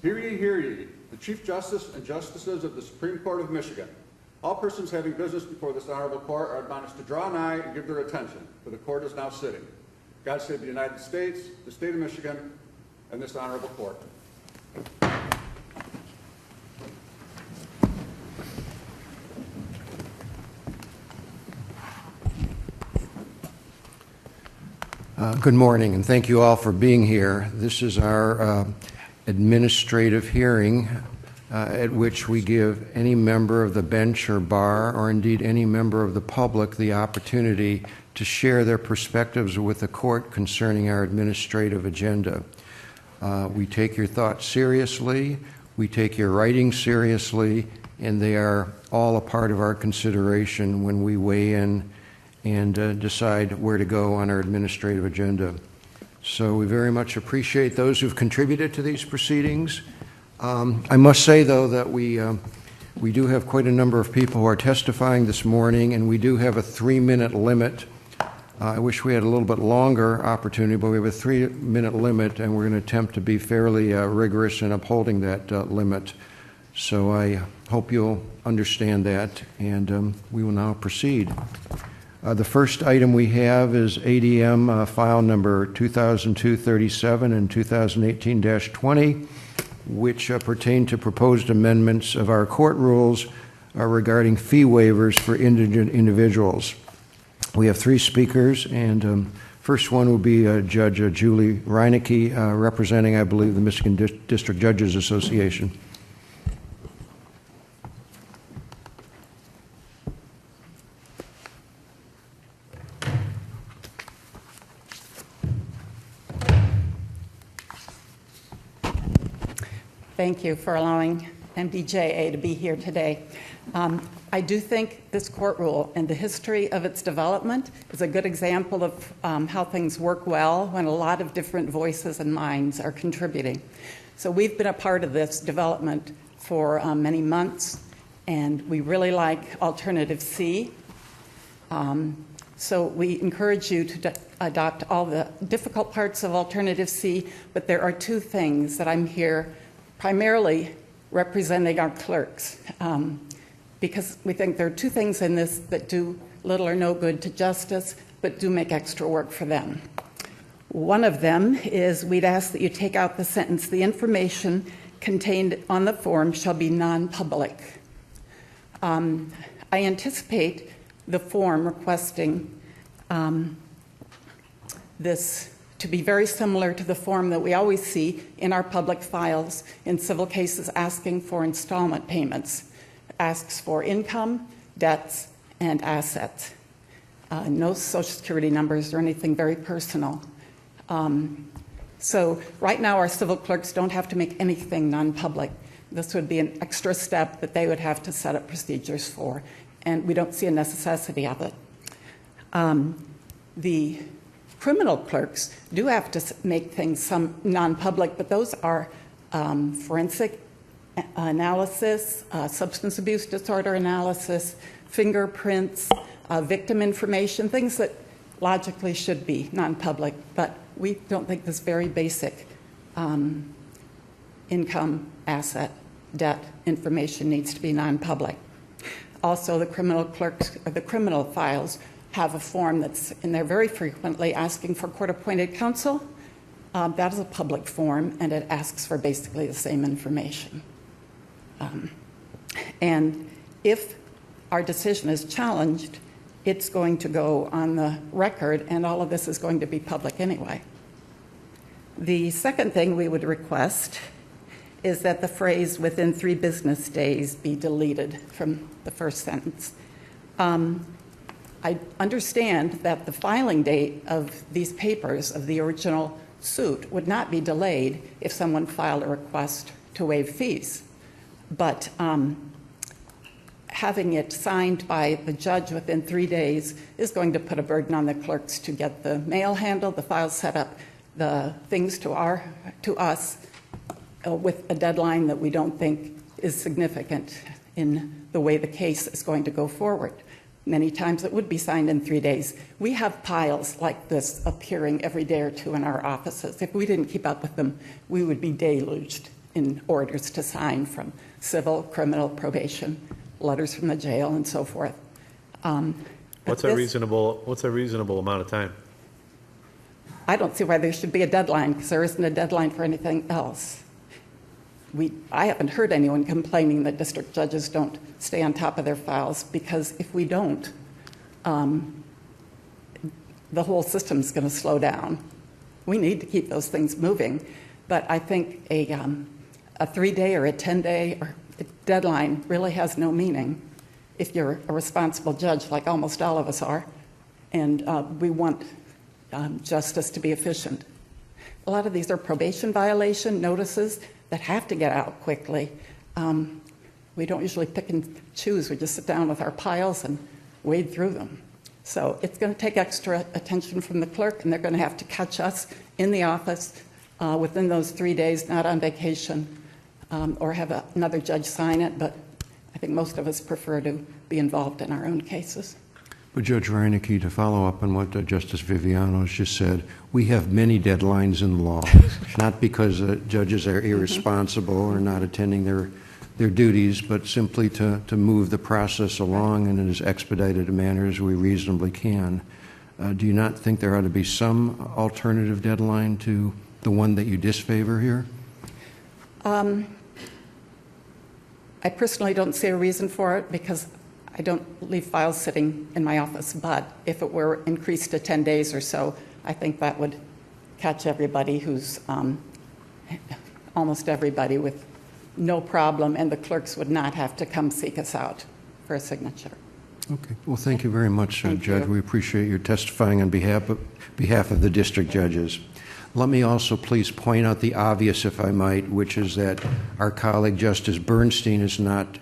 Hear ye, hear ye. The Chief Justice and Justices of the Supreme Court of Michigan. All persons having business before this honorable court are admonished to draw nigh and give their attention, for the court is now sitting. God save the United States, the state of Michigan, and this honorable court. Good morning, and thank you all for being here. This is our administrative hearing at which we give any member of the bench or bar, or indeed any member of the public, the opportunity to share their perspectives with the court concerning our administrative agenda. We take your thoughts seriously, we take your writing seriously, and they are all a part of our consideration when we weigh in and decide where to go on our administrative agenda. So we very much appreciate those who've contributed to these proceedings. I must say, though, that we do have quite a number of people who are testifying this morning, and we do have a 3-minute limit. I wish we had a little bit longer opportunity, but we have a 3-minute limit, and we're going to attempt to be fairly rigorous in upholding that limit. So I hope you'll understand that, and we will now proceed. The first item we have is ADM file number 2002-37 and 2018-20, which pertain to proposed amendments of our court rules regarding fee waivers for indigent individuals. We have 3 speakers, and first one will be Judge Julie Reinecke, representing, I believe, the Michigan District Judges Association. Thank you for allowing MDJA to be here today. I do think this court rule and the history of its development is a good example of how things work well when a lot of different voices and minds are contributing. So we've been a part of this development for many months, and we really like Alternative C. So we encourage you to adopt all the difficult parts of Alternative C, but there are 2 things that I'm here primarily representing our clerks, because we think there are 2 things in this that do little or no good to justice, but do make extra work for them. One of them is we'd ask that you take out the sentence, "The information contained on the form shall be non-public." I anticipate the form requesting this to be very similar to the form that we always see in our public files in civil cases asking for installment payments. It asks for income, debts, and assets. No Social Security numbers or anything very personal. So right now our civil clerks don't have to make anything non-public. This would be an extra step that they would have to set up procedures for, and we don't see a necessity of it. The criminal clerks do have to make things some non-public, but those are forensic analysis, substance abuse disorder analysis, fingerprints, victim information, things that logically should be non-public, but we don't think this very basic income, asset, debt information needs to be non-public. Also, the criminal clerks, or the criminal files, have a form that's in there very frequently asking for court-appointed counsel. That is a public form, and it asks for basically the same information. And if our decision is challenged, it's going to go on the record, and all of this is going to be public anyway. The second thing we would request is that the phrase "within 3 business days" be deleted from the first sentence. I understand that the filing date of these papers, of the original suit, would not be delayed if someone filed a request to waive fees. But having it signed by the judge within 3 days is going to put a burden on the clerks to get the mail handled, the files set up, the things to us with a deadline that we don't think is significant in the way the case is going to go forward. Many times it would be signed in 3 days. We have piles like this appearing every day or two in our offices. If we didn't keep up with them, we would be deluged in orders to sign from civil, criminal, probation, letters from the jail, and so forth. What's a reasonable amount of time? I don't see why there should be a deadline, because there isn't a deadline for anything else. I haven't heard anyone complaining that district judges don't stay on top of their files, because if we don't, the whole system's going to slow down. We need to keep those things moving, but I think a 3-day or a 10-day deadline really has no meaning if you're a responsible judge, like almost all of us are, and we want justice to be efficient. A lot of these are probation violation notices that have to get out quickly. We don't usually pick and choose. We just sit down with our piles and wade through them. So it's going to take extra attention from the clerk, and they're going to have to catch us in the office within those 3 days, not on vacation, or have another judge sign it, but I think most of us prefer to be involved in our own cases. But Judge Reineke, to follow up on what Justice Vivianos just said, we have many deadlines in the law, not because judges are irresponsible or not attending their duties, but simply to move the process along in as expedited a manner as we reasonably can. Do you not think there ought to be some alternative deadline to the one that you disfavor here? I personally don't see a reason for it, because I don't leave files sitting in my office, but if it were increased to 10 days or so, I think that would catch everybody who's, almost everybody, with no problem, and the clerks would not have to come seek us out for a signature. Okay. Well, thank you very much, Thank Judge. you. We appreciate your testifying on behalf of the district judges. Let me also please point out the obvious, if I might, which is that our colleague Justice Bernstein is not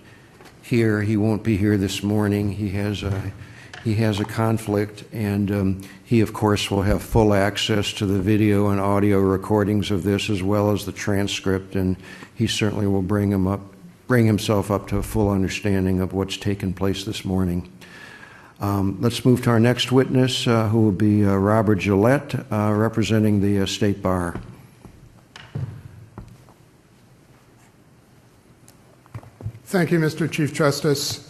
here. He won't be here this morning. He has a conflict, and he, of course, will have full access to the video and audio recordings of this, as well as the transcript, and he certainly will bring himself up to a full understanding of what's taken place this morning. Let's move to our next witness, who will be Robert Gillette, representing the State Bar. Thank you, Mr. Chief Justice.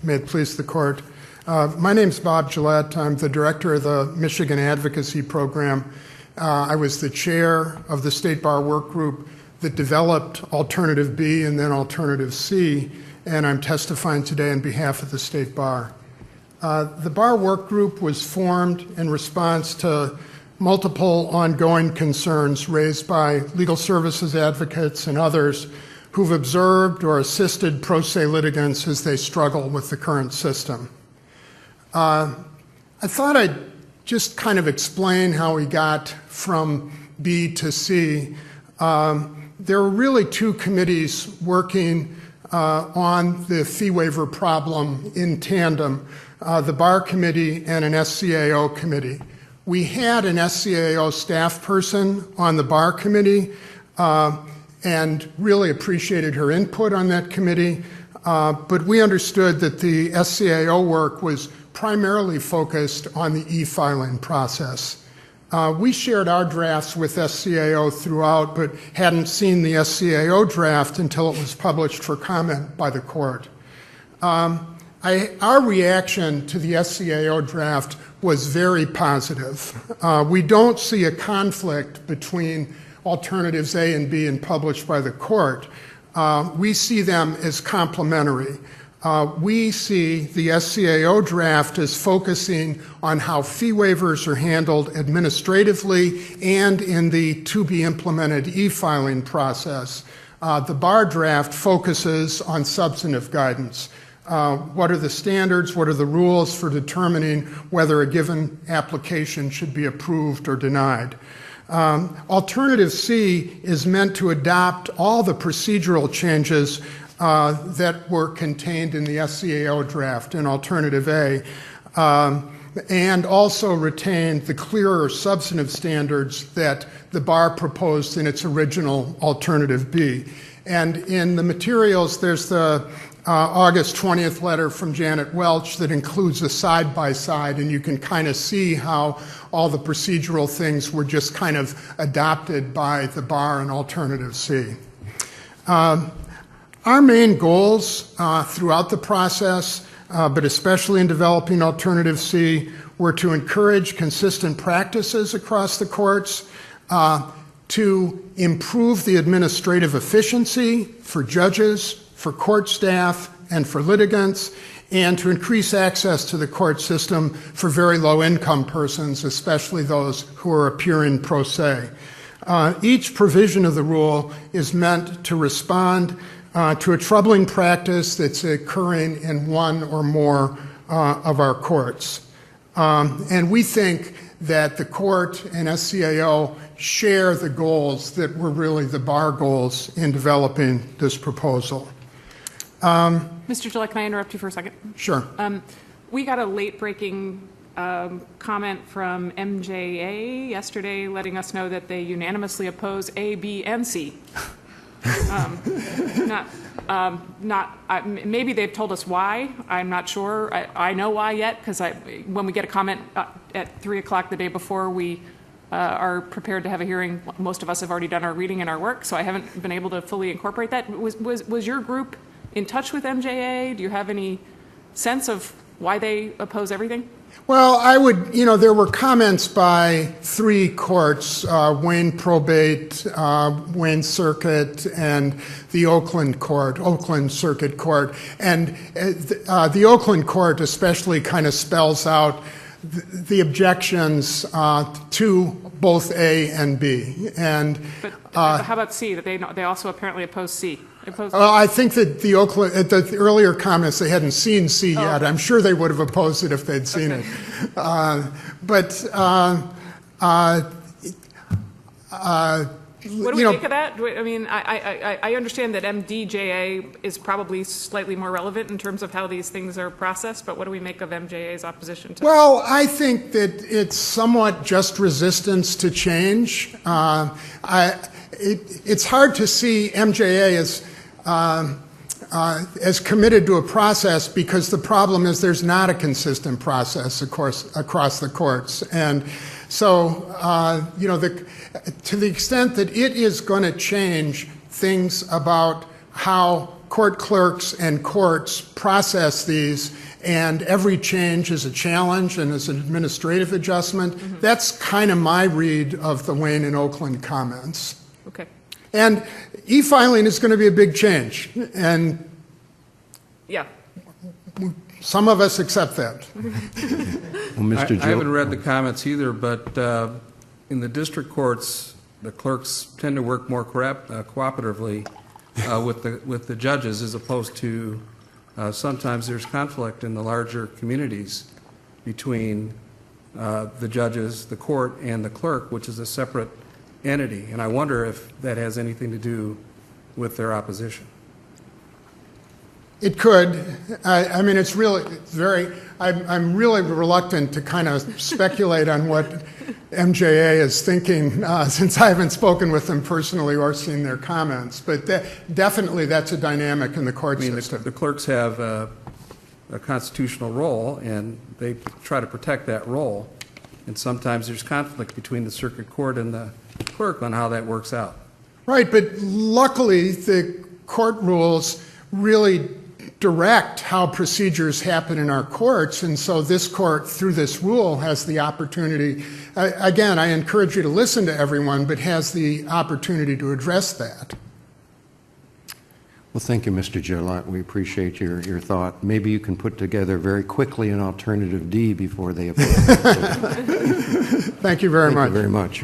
May it please the court. My name is Bob Gillette. I'm the director of the Michigan Advocacy Program. I was the chair of the State Bar Work Group that developed Alternative B and then Alternative C, and I'm testifying today on behalf of the State Bar. The Bar Work Group was formed in response to multiple ongoing concerns raised by legal services advocates and others who've observed or assisted pro se litigants as they struggle with the current system. I thought I'd just kind of explain how we got from B to C. There were really two committees working on the fee waiver problem in tandem, the Bar Committee and an SCAO committee. We had an SCAO staff person on the Bar Committee and really appreciated her input on that committee, but we understood that the SCAO work was primarily focused on the e-filing process. We shared our drafts with SCAO throughout, but hadn't seen the SCAO draft until it was published for comment by the court. Our reaction to the SCAO draft was very positive. We don't see a conflict between alternatives A and B and published by the court. We see them as complementary. We see the SCAO draft as focusing on how fee waivers are handled administratively and in the to-be-implemented e-filing process. The Bar draft focuses on substantive guidance. What are the standards? What are the rules for determining whether a given application should be approved or denied? Alternative C is meant to adopt all the procedural changes that were contained in the SCAO draft in Alternative A, and also retain the clearer substantive standards that the Bar proposed in its original Alternative B. And in the materials, there's the August 20th letter from Janet Welch that includes a side-by-side, and you can kind of see how all the procedural things were just kind of adopted by the Bar in Alternative C. Our main goals throughout the process, but especially in developing Alternative C, were to encourage consistent practices across the courts, to improve the administrative efficiency for judges, for court staff, and for litigants, and to increase access to the court system for very low-income persons, especially those who are appearing pro se. Each provision of the rule is meant to respond to a troubling practice that's occurring in one or more of our courts. And we think that the court and SCAO share the goals that were really the bar goals in developing this proposal. Mr. Gillette, can I interrupt you for a second? Sure. We got a late-breaking comment from MJA yesterday letting us know that they unanimously oppose A, B, and C. Maybe they've told us why. I'm not sure. I know why yet, because when we get a comment at 3 o'clock the day before we are prepared to have a hearing, most of us have already done our reading and our work, so I haven't been able to fully incorporate that. Was your group in touch with MJA? Do you have any sense of why they oppose everything? Well, there were comments by 3 courts, Wayne Probate, Wayne Circuit, and the Oakland Circuit Court. And the Oakland Court especially kind of spells out the objections to both A and B. But how about C? That they also apparently oppose C. I think that the earlier comments, they hadn't seen C yet. I'm sure they would have opposed it if they'd seen it. What do we make of that? I mean, I understand that MDJA is probably slightly more relevant in terms of how these things are processed, but what do we make of MJA's opposition to? Well, I think that it's somewhat just resistance to change. It's hard to see MJA as committed to a process because the problem is there's not a consistent process, of course, across the courts. And so, to the extent that it is going to change things about how court clerks and courts process these, and every change is a challenge and is an administrative adjustment, that's kind of my read of the Wayne and Oakland comments. Okay. And e-filing is going to be a big change, and yeah, some of us accept that. Well, Mr. I haven't read the comments either, but in the district courts, the clerks tend to work more cooperatively with the judges, as opposed to sometimes there's conflict in the larger communities between the judges, the court, and the clerk, which is a separate entity. And I wonder if that has anything to do with their opposition. It could. I mean, it's very, I'm really reluctant to kind of speculate on what MJA is thinking since I haven't spoken with them personally or seen their comments. But definitely that's a dynamic in the court system. The clerks have a constitutional role, and they try to protect that role. And sometimes there's conflict between the circuit court and the clerk on how that works out. Right, but luckily the court rules really direct how procedures happen in our courts, and so this court, through this rule, has the opportunity, again, I encourage you to listen to everyone, but has the opportunity to address that. Well, thank you, Mr. Gillette. We appreciate your thought. Maybe you can put together very quickly an alternative D before they oppose it. Thank you very much. Thank you very much.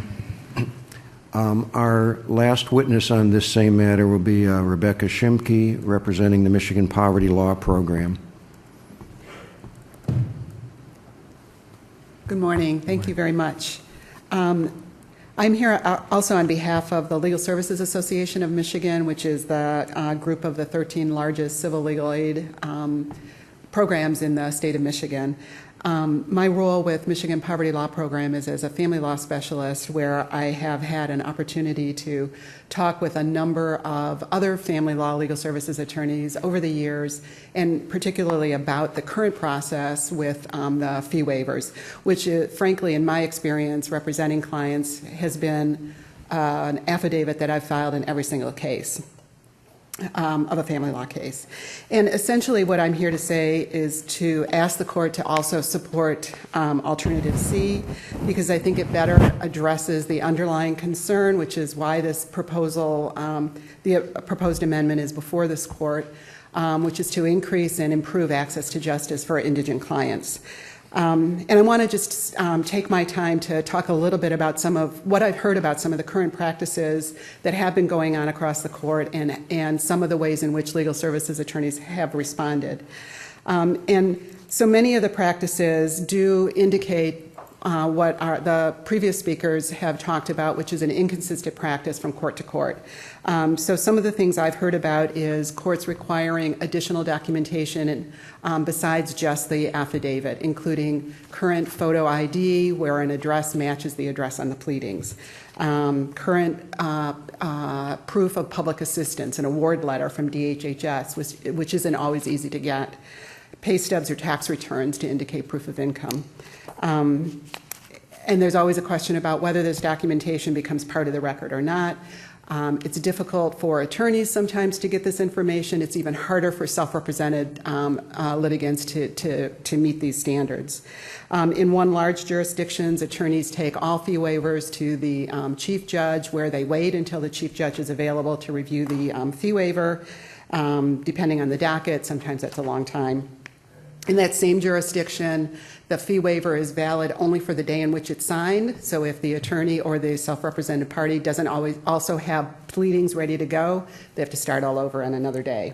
Our last witness on this same matter will be Rebecca Shimke, representing the Michigan Poverty Law Program. Good morning. Thank you very much. I'm here also on behalf of the Legal Services Association of Michigan, which is the group of the 13 largest civil legal aid programs in the state of Michigan. My role with Michigan Poverty Law Program is as a family law specialist, where I have had an opportunity to talk with a number of other family law legal services attorneys over the years, and particularly about the current process with the fee waivers, which frankly, in my experience representing clients, has been an affidavit that I've filed in every single case. of a family law case. And essentially what I'm here to say is to ask the court to also support alternative C, because I think it better addresses the underlying concern, which is why this proposal, the proposed amendment is before this court, which is to increase and improve access to justice for indigent clients. And I want to just take my time to talk a little bit about some of what I've heard about some of the current practices that have been going on across the court and some of the ways in which legal services attorneys have responded. And so many of the practices do indicate what the previous speakers have talked about, which is an inconsistent practice from court to court. So some of the things I've heard about is courts requiring additional documentation besides just the affidavit, including current photo ID where an address matches the address on the pleadings, current proof of public assistance, an award letter from DHHS, which isn't always easy to get, pay stubs or tax returns to indicate proof of income. And there's always a question about whether this documentation becomes part of the record or not. It's difficult for attorneys sometimes to get this information. It's even harder for self-represented litigants to meet these standards. In one large jurisdictions, attorneys take all fee waivers to the chief judge, where they wait until the chief judge is available to review the fee waiver. Depending on the docket, sometimes that's a long time. In that same jurisdiction, the fee waiver is valid only for the day in which it's signed. So if the attorney or the self-represented party doesn't always also have pleadings ready to go, they have to start all over on another day.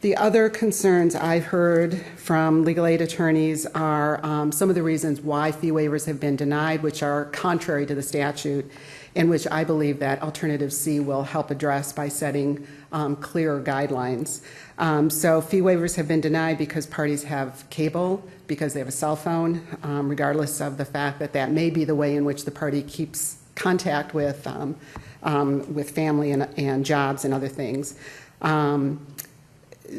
The other concerns I've heard from legal aid attorneys are some of the reasons why fee waivers have been denied, which are contrary to the statute, and which I believe that Alternative C will help address by setting clearer guidelines. So fee waivers have been denied because parties have cable, because they have a cell phone, regardless of the fact that that may be the way in which the party keeps contact with family and jobs and other things.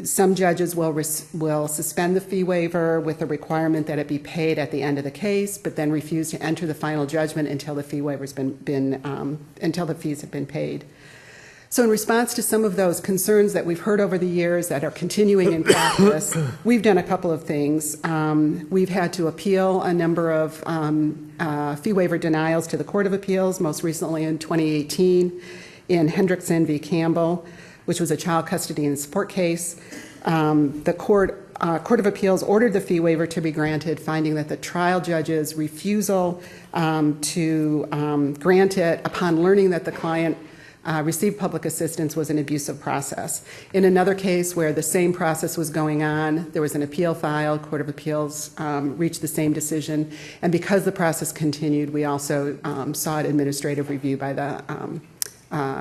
Some judges will suspend the fee waiver with the requirement that it be paid at the end of the case, but then refuse to enter the final judgment until the fee waiver's until the fees have been paid. So in response to some of those concerns that we've heard over the years that are continuing in practice, we've done a couple of things. We've had to appeal a number of fee waiver denials to the Court of Appeals, most recently in 2018 in Hendrickson v. Campbell, which was a child custody and support case. The Court of Appeals ordered the fee waiver to be granted, finding that the trial judge's refusal to grant it upon learning that the client received public assistance was an abusive process. In another case where the same process was going on, there was an appeal filed, Court of Appeals reached the same decision, and because the process continued, we also sought administrative review by the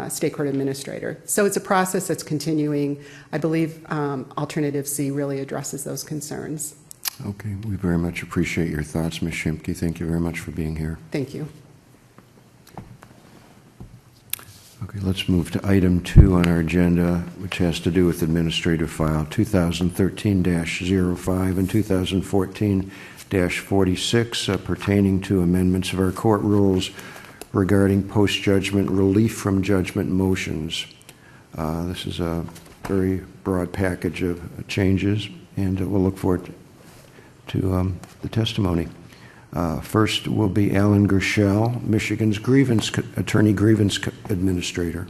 state court administrator. So it's a process that's continuing. I believe Alternative C really addresses those concerns. Okay, we very much appreciate your thoughts, Ms. Shimke. Thank you very much for being here. Thank you. Okay, let's move to item 2 on our agenda, which has to do with Administrative File 2013-05 and 2014-46 pertaining to amendments of our court rules regarding post-judgment relief from judgment motions. This is a very broad package of changes, and we'll look forward to the testimony. First will be Alan Gershell, Michigan's Attorney Grievance Administrator.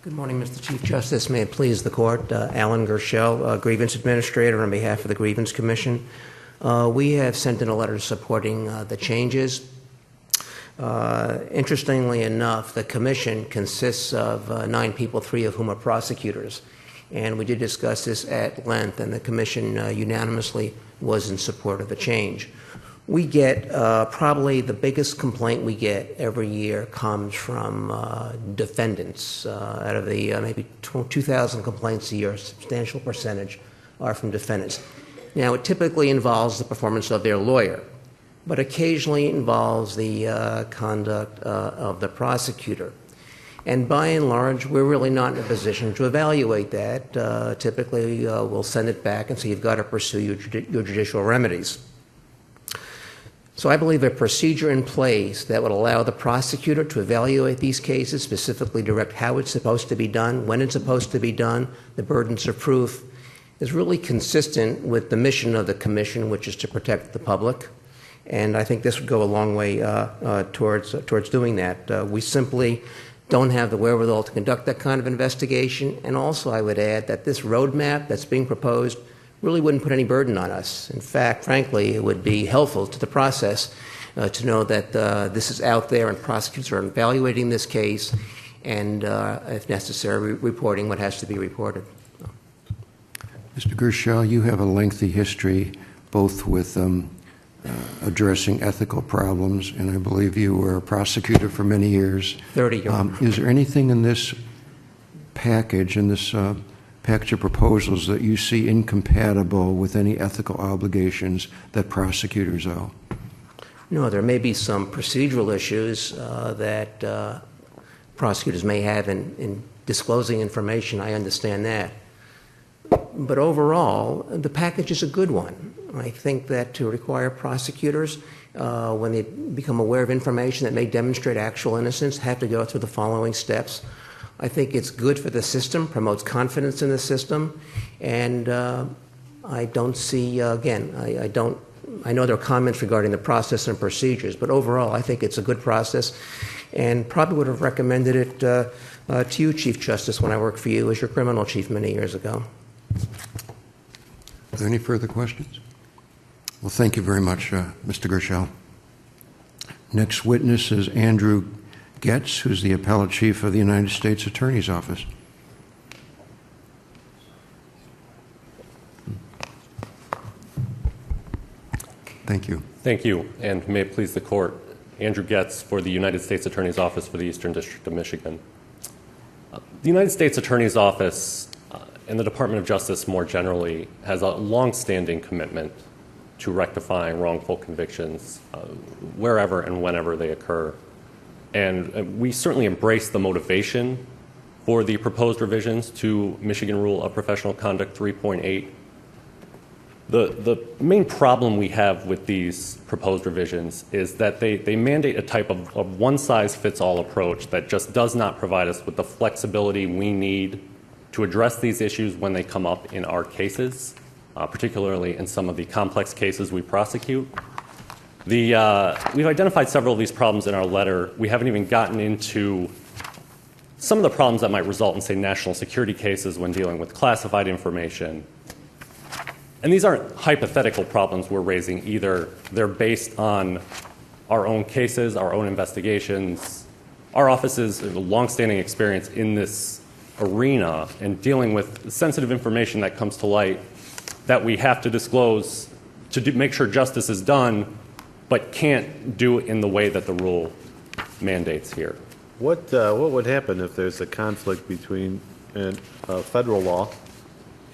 Good morning, Mr. Chief Justice. May it please the Court. Alan Gershell, Grievance Administrator on behalf of the Grievance Commission. We have sent in a letter supporting the changes. Interestingly enough, the Commission consists of 9 people, 3 of whom are prosecutors. And we did discuss this at length, and the Commission unanimously was in support of the change. We get probably the biggest complaint we get every year comes from defendants. Out of the maybe 2,000 complaints a year, a substantial percentage are from defendants. Now, it typically involves the performance of their lawyer, but occasionally it involves the conduct of the prosecutor. And by and large, we're really not in a position to evaluate that. Typically, we'll send it back and say you've got to pursue your judicial remedies. So I believe a procedure in place that would allow the prosecutor to evaluate these cases, specifically direct how it's supposed to be done, when it's supposed to be done, the burdens of proof, is really consistent with the mission of the commission, which is to protect the public. And I think this would go a long way towards doing that. We simply don't have the wherewithal to conduct that kind of investigation. And also, I would add that this roadmap that's being proposed really wouldn't put any burden on us. In fact, frankly, it would be helpful to the process to know that this is out there and prosecutors are evaluating this case and, if necessary, reporting what has to be reported. Mr. Gershell, you have a lengthy history both with addressing ethical problems, and I believe you were a prosecutor for many years. 30 years. Is there anything in this package, package of proposals that you see incompatible with any ethical obligations that prosecutors owe? No, there may be some procedural issues that prosecutors may have in disclosing information. I understand that. But overall, the package is a good one. I think that to require prosecutors, when they become aware of information that may demonstrate actual innocence, have to go through the following steps. I think it's good for the system, promotes confidence in the system, and I don't see, again, I know there are comments regarding the process and procedures, but overall, I think it's a good process, and probably would have recommended it to you, Chief Justice, when I worked for you as your criminal chief many years ago. Are there any further questions? Well, thank you very much, Mr. Gershell. Next witness is Andrew Getz, who's the Appellate Chief of the United States Attorney's Office. Thank you. Thank you, and may it please the Court. Andrew Getz for the United States Attorney's Office for the Eastern District of Michigan. The United States Attorney's Office and the Department of Justice more generally has a long-standing commitment to rectifying wrongful convictions wherever and whenever they occur. And we certainly embrace the motivation for the proposed revisions to Michigan Rule of Professional Conduct 3.8. The main problem we have with these proposed revisions is that they mandate a type of one-size-fits-all approach that just does not provide us with the flexibility we need to address these issues when they come up in our cases, particularly in some of the complex cases we prosecute. We've identified several of these problems in our letter. We haven't even gotten into some of the problems that might result in, say, national security cases when dealing with classified information. And these aren't hypothetical problems we're raising either. They're based on our own cases, our own investigations. Our office's longstanding experience in this arena and dealing with sensitive information that comes to light that we have to disclose to make sure justice is done, but can't do it in the way that the rule mandates here. What would happen if there's a conflict between federal law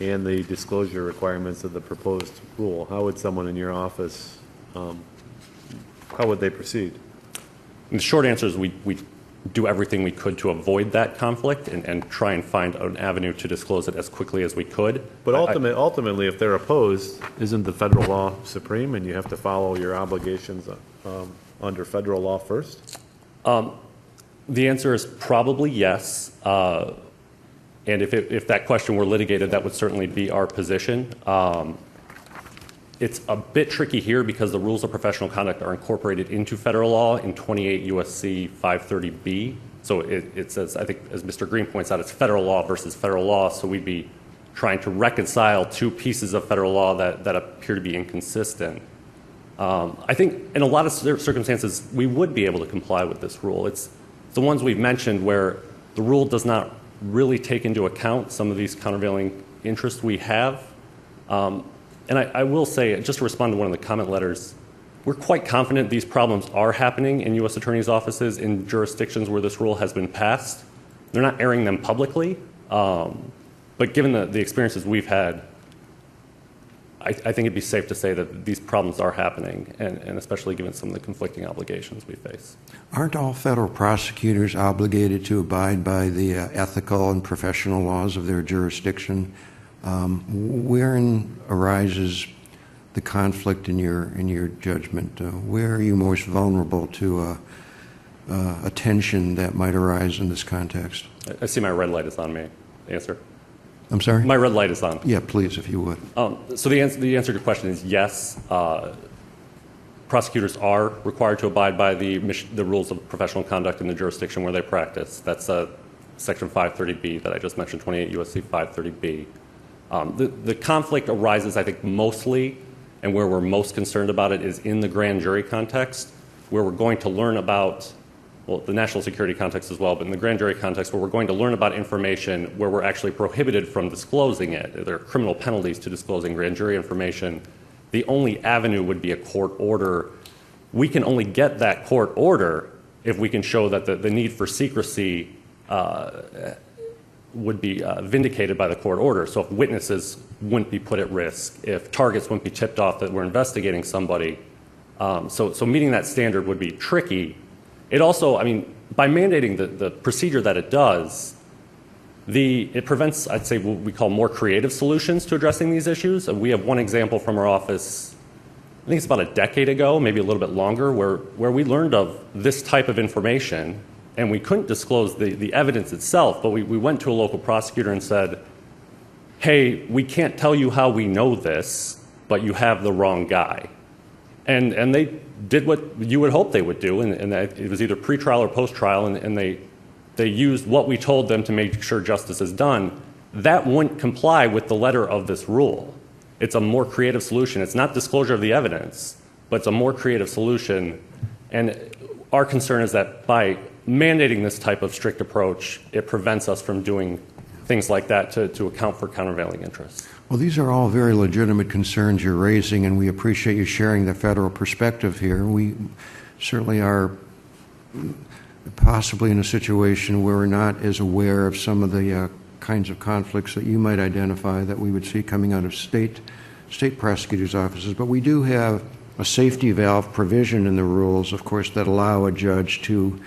and the disclosure requirements of the proposed rule? How would someone in your office, how would they proceed? And the short answer is we do everything we could to avoid that conflict and try and find an avenue to disclose it as quickly as we could. But ultimately, if they're opposed, isn't the federal law supreme and you have to follow your obligations under federal law first? The answer is probably yes. And if that question were litigated, that would certainly be our position. It's a bit tricky here because the rules of professional conduct are incorporated into federal law in 28 U.S.C. 530B. So it says, I think, as Mr. Green points out, it's federal law versus federal law. So we'd be trying to reconcile two pieces of federal law that appear to be inconsistent. I think in a lot of circumstances, we would be able to comply with this rule. It's the ones we've mentioned where the rule does not really take into account some of these countervailing interests we have. And I will say, just to respond to one of the comment letters, we're quite confident these problems are happening in U.S. attorneys' offices in jurisdictions where this rule has been passed. They're not airing them publicly, but given the experiences we've had, I think it'd be safe to say that these problems are happening, and especially given some of the conflicting obligations we face. Aren't all federal prosecutors obligated to abide by the ethical and professional laws of their jurisdiction? Wherein arises the conflict in your judgment? Where are you most vulnerable to a tension that might arise in this context? I see my red light is on. Me answer. I'm sorry? My red light is on. Yeah, please, if you would. So the answer to your question is yes. Prosecutors are required to abide by the rules of professional conduct in the jurisdiction where they practice. That's Section 530B that I just mentioned, 28 U.S.C. 530B. The conflict arises, I think, mostly, and where we're most concerned about it is in the grand jury context, where we're going to learn about, well, the national security context as well, but in the grand jury context, where we're going to learn about information where we're actually prohibited from disclosing it. There are criminal penalties to disclosing grand jury information. The only avenue would be a court order. We can only get that court order if we can show that the need for secrecy would be vindicated by the court order. So if witnesses wouldn't be put at risk, if targets wouldn't be tipped off that we're investigating somebody. So meeting that standard would be tricky. It also, I mean, by mandating the procedure that it does, it prevents, I'd say, what we call more creative solutions to addressing these issues. We have one example from our office, I think it's about a decade ago, maybe a little bit longer, where we learned of this type of information, and we couldn't disclose the evidence itself, but we went to a local prosecutor and said, hey, we can't tell you how we know this, but you have the wrong guy. And they did what you would hope they would do, and it was either pre-trial or post-trial, and they used what we told them to make sure justice is done. That wouldn't comply with the letter of this rule. It's a more creative solution. It's not disclosure of the evidence, but it's a more creative solution. And our concern is that by mandating this type of strict approach, it prevents us from doing things like that to account for countervailing interests. Well, these are all very legitimate concerns you're raising, and we appreciate you sharing the federal perspective here. We certainly are possibly in a situation where we're not as aware of some of the kinds of conflicts that you might identify that we would see coming out of state prosecutors' offices. But we do have a safety valve provision in the rules, of course, that allow a judge to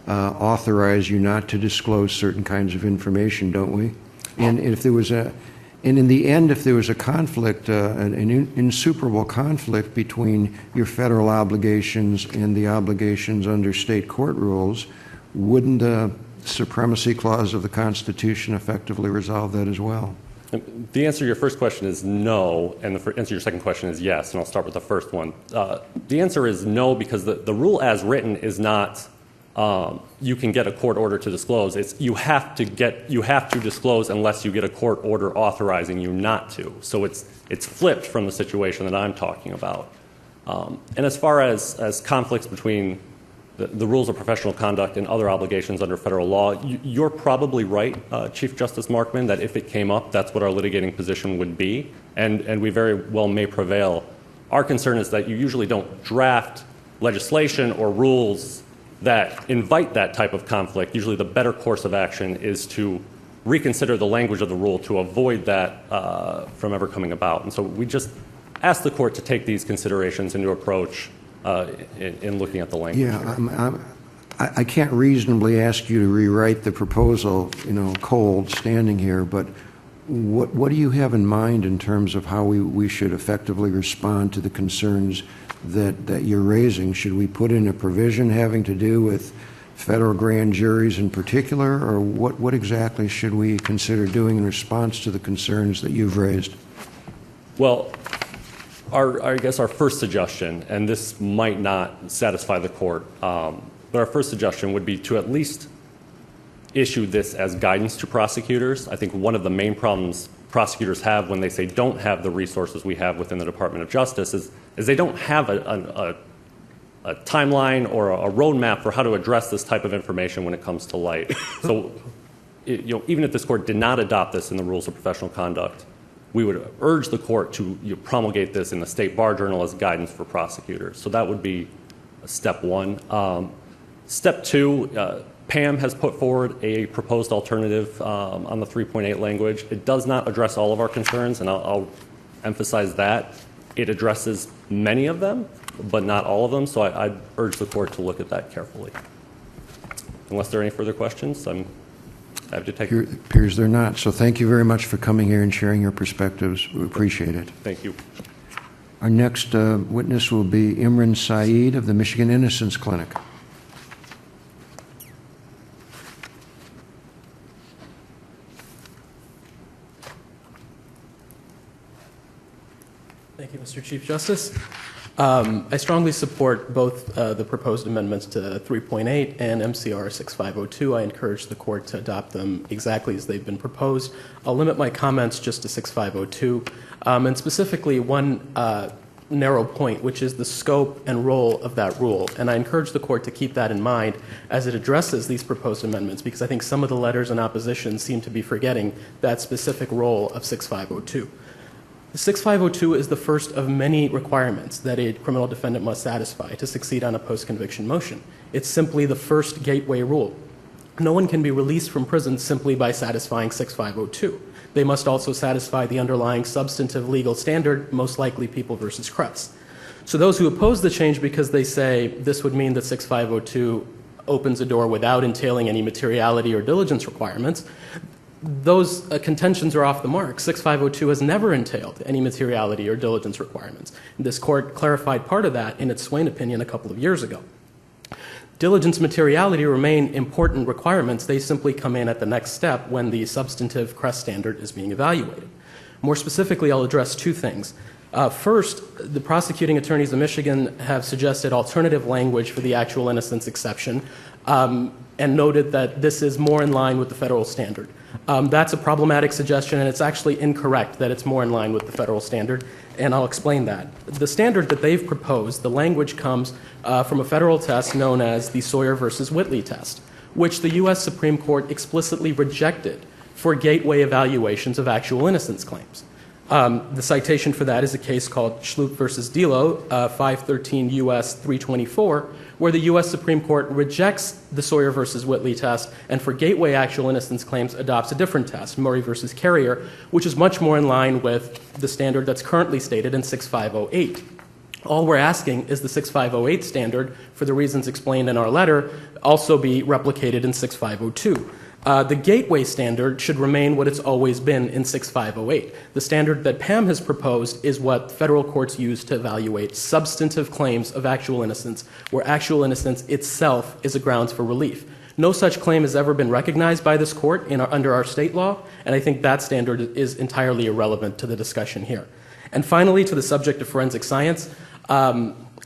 authorize you not to disclose certain kinds of information, don't we? And if there was in the end, if there was a conflict, an insuperable conflict between your federal obligations and the obligations under state court rules, wouldn't the supremacy clause of the Constitution effectively resolve that as well? The answer to your first question is no, and the answer to your second question is yes, and I'll start with the first one. The answer is no, because the rule as written is not you can get a court order to disclose. It's you have to disclose unless you get a court order authorizing you not to. So it's flipped from the situation that I'm talking about. And as far as conflicts between the rules of professional conduct and other obligations under federal law, you're probably right, Chief Justice Markman, that if it came up, that's what our litigating position would be, and we very well may prevail. Our concern is that you usually don't draft legislation or rules that invite that type of conflict. Usually the better course of action is to reconsider the language of the rule to avoid that from ever coming about. And so we just ask the court to take these considerations into approach in looking at the language. Yeah, I can't reasonably ask you to rewrite the proposal, cold, standing here, but what do you have in mind in terms of how we should effectively respond to the concerns that you're raising? Should we put in a provision having to do with federal grand juries in particular, or what exactly should we consider doing in response to the concerns that you've raised? Well, I guess our first suggestion, and this might not satisfy the court, but our first suggestion would be to at least issue this as guidance to prosecutors. I think one of the main problems prosecutors have when they say don't have the resources we have within the Department of Justice is they don't have a timeline or a roadmap for how to address this type of information when it comes to light. So even if this court did not adopt this in the rules of professional conduct, we would urge the court to promulgate this in the State Bar Journal as guidance for prosecutors. So that would be step one. Step two, Pam has put forward a proposed alternative on the 3.8 language. It does not address all of our concerns, and I'll emphasize that. It addresses many of them, but not all of them, so I'd urge the court to look at that carefully. Unless there are any further questions, I'm happy to take them. It appears they're not, so thank you very much for coming here and sharing your perspectives. We appreciate it. Thank you. Our next witness will be Imran Saeed of the Michigan Innocence Clinic. Thank you, Mr. Chief Justice. I strongly support both the proposed amendments to 3.8 and MCR 6502. I encourage the court to adopt them exactly as they've been proposed. I'll limit my comments just to 6502, and specifically one narrow point, which is the scope and role of that rule. And I encourage the court to keep that in mind as it addresses these proposed amendments, because I think some of the letters in opposition seem to be forgetting that specific role of 6502. 6502 is the first of many requirements that a criminal defendant must satisfy to succeed on a post-conviction motion. It's simply the first gateway rule. No one can be released from prison simply by satisfying 6502. They must also satisfy the underlying substantive legal standard, most likely People v. Kretz. So those who oppose the change because they say this would mean that 6502 opens a door without entailing any materiality or diligence requirements, those contentions are off the mark. 6502 has never entailed any materiality or diligence requirements. This court clarified part of that in its Swain opinion a couple of years ago. Diligence and materiality remain important requirements. They simply come in at the next step when the substantive Kretz standard is being evaluated. More specifically, I'll address two things. First, the prosecuting attorneys of Michigan have suggested alternative language for the actual innocence exception and noted that this is more in line with the federal standard. That's a problematic suggestion, and it's actually incorrect that it's more in line with the federal standard, and I'll explain that. The standard that they've proposed, the language comes from a federal test known as the Sawyer versus Whitley test, which the U.S. Supreme Court explicitly rejected for gateway evaluations of actual innocence claims. The citation for that is a case called Schlup versus Delo, 513 U.S. 324, where the U.S. Supreme Court rejects the Sawyer versus Whitley test and for gateway actual innocence claims adopts a different test, Murray versus Carrier, which is much more in line with the standard that's currently stated in 6508. All we're asking is the 6508 standard, for the reasons explained in our letter, also be replicated in 6502. The gateway standard should remain what it's always been in 6508. The standard that Pam has proposed is what federal courts use to evaluate substantive claims of actual innocence, where actual innocence itself is a grounds for relief. No such claim has ever been recognized by this court under our state law, and I think that standard is entirely irrelevant to the discussion here. And finally, to the subject of forensic science,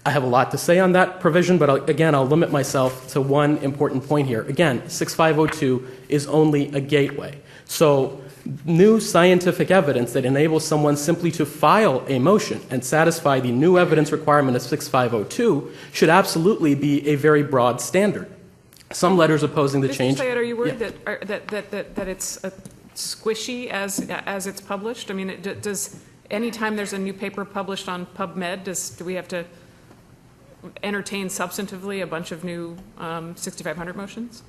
I have a lot to say on that provision, but I'll limit myself to one important point here. Again, 6502 is only a gateway. So new scientific evidence that enables someone simply to file a motion and satisfy the new evidence requirement of 6502 should absolutely be a very broad standard. Some letters opposing the change. Mr. Sayed, are you worried that it's squishy as it's published? I mean, does anytime there's a new paper published on PubMed, do we have to entertain substantively a bunch of new 6500 motions?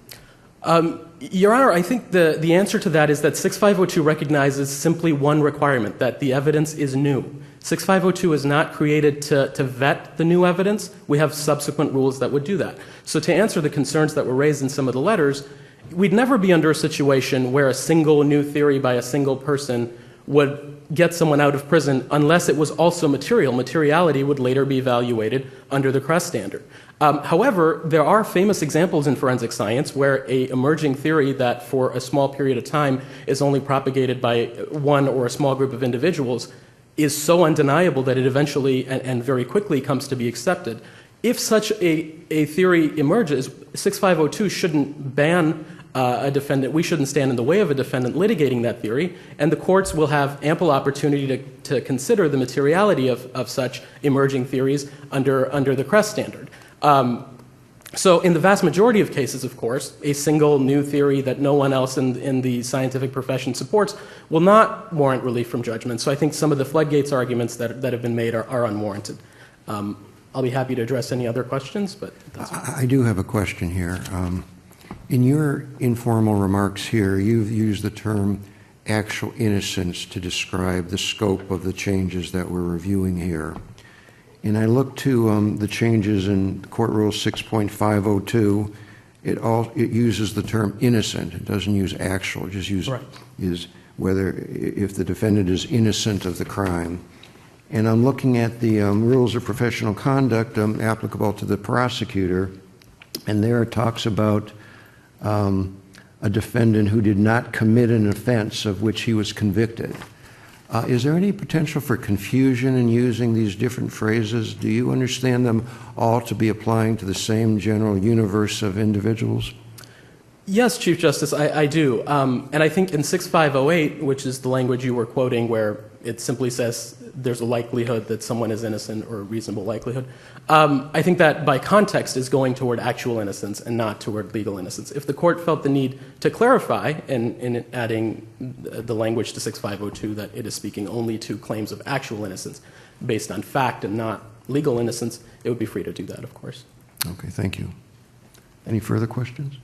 Your Honor, I think the answer to that is that 6502 recognizes simply one requirement, that the evidence is new. 6502 is not created to vet the new evidence. We have subsequent rules that would do that. So to answer the concerns that were raised in some of the letters, we'd never be under a situation where a single new theory by a single person would get someone out of prison unless it was also material. Materiality would later be evaluated under the Kretz standard. However, there are famous examples in forensic science where an emerging theory that for a small period of time is only propagated by one or a small group of individuals is so undeniable that it eventually and very quickly comes to be accepted. If such a theory emerges, 6502 shouldn't ban a defendant. We shouldn't stand in the way of a defendant litigating that theory, and the courts will have ample opportunity to consider the materiality of such emerging theories under the Kretz standard. So in the vast majority of cases, of course, a single new theory that no one else in the scientific profession supports will not warrant relief from judgment. So I think some of the floodgates arguments that have been made are unwarranted. I'll be happy to address any other questions, but that's I do have a question here. In your informal remarks here, you've used the term actual innocence to describe the scope of the changes that we're reviewing here. And I look to the changes in Court Rule 6.502. It uses the term innocent. It doesn't use actual. It just uses is whether if the defendant is innocent of the crime. and I'm looking at the rules of professional conduct applicable to the prosecutor, and there it talks about a defendant who did not commit an offense of which he was convicted. Is there any potential for confusion in using these different phrases? Do you understand them all to be applying to the same general universe of individuals? Yes, Chief Justice, I do. And I think in 6508, which is the language you were quoting, where it simply says there's a likelihood that someone is innocent or a reasonable likelihood, I think that by context is going toward actual innocence and not toward legal innocence. If the court felt the need to clarify in adding the language to 6502 that it is speaking only to claims of actual innocence based on fact and not legal innocence, it would be free to do that, of course. Okay, thank you. Any further questions?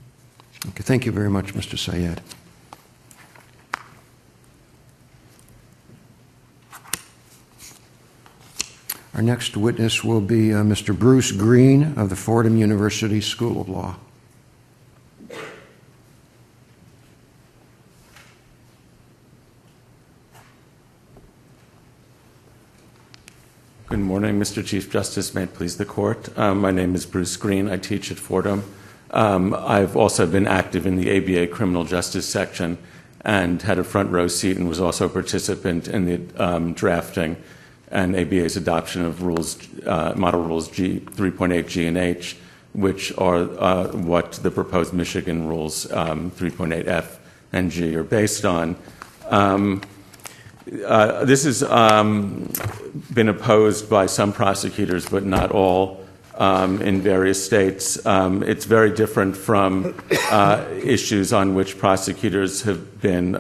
Okay, thank you very much, Mr. Syed. Our next witness will be Mr. Bruce Green of the Fordham University School of Law. Good morning, Mr. Chief Justice. May it please the court. My name is Bruce Green. I teach at Fordham. I've also been active in the ABA criminal justice section and had a front row seat and was also a participant in the drafting and ABA's adoption of rules, model rules 3.8 G and H, which are what the proposed Michigan rules 3.8 F and G are based on. This has been opposed by some prosecutors, but not all, in various states. It's very different from issues on which prosecutors have been,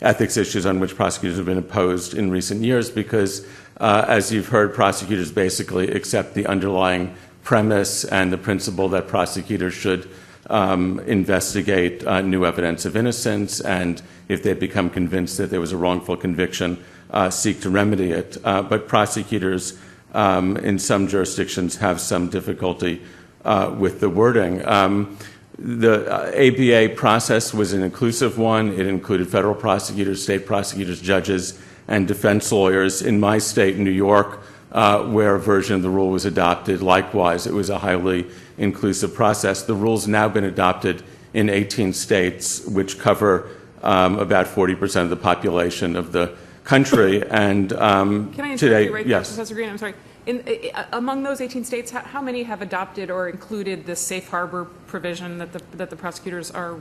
ethics issues on which prosecutors have been opposed in recent years, because as you've heard, prosecutors basically accept the underlying premise and the principle that prosecutors should investigate new evidence of innocence, and if they become convinced that there was a wrongful conviction, seek to remedy it. But prosecutors in some jurisdictions have some difficulty with the wording. The ABA process was an inclusive one. It included federal prosecutors, state prosecutors, judges, and defense lawyers. In my state, New York, where a version of the rule was adopted, likewise, it was a highly inclusive process. The rule's now been adopted in 18 states, which cover about 40% of the population of the country. And Can I interrupt you right yes. there, Professor Green? I'm sorry. Among those 18 states, how many have adopted or included the safe harbor provision that the prosecutors are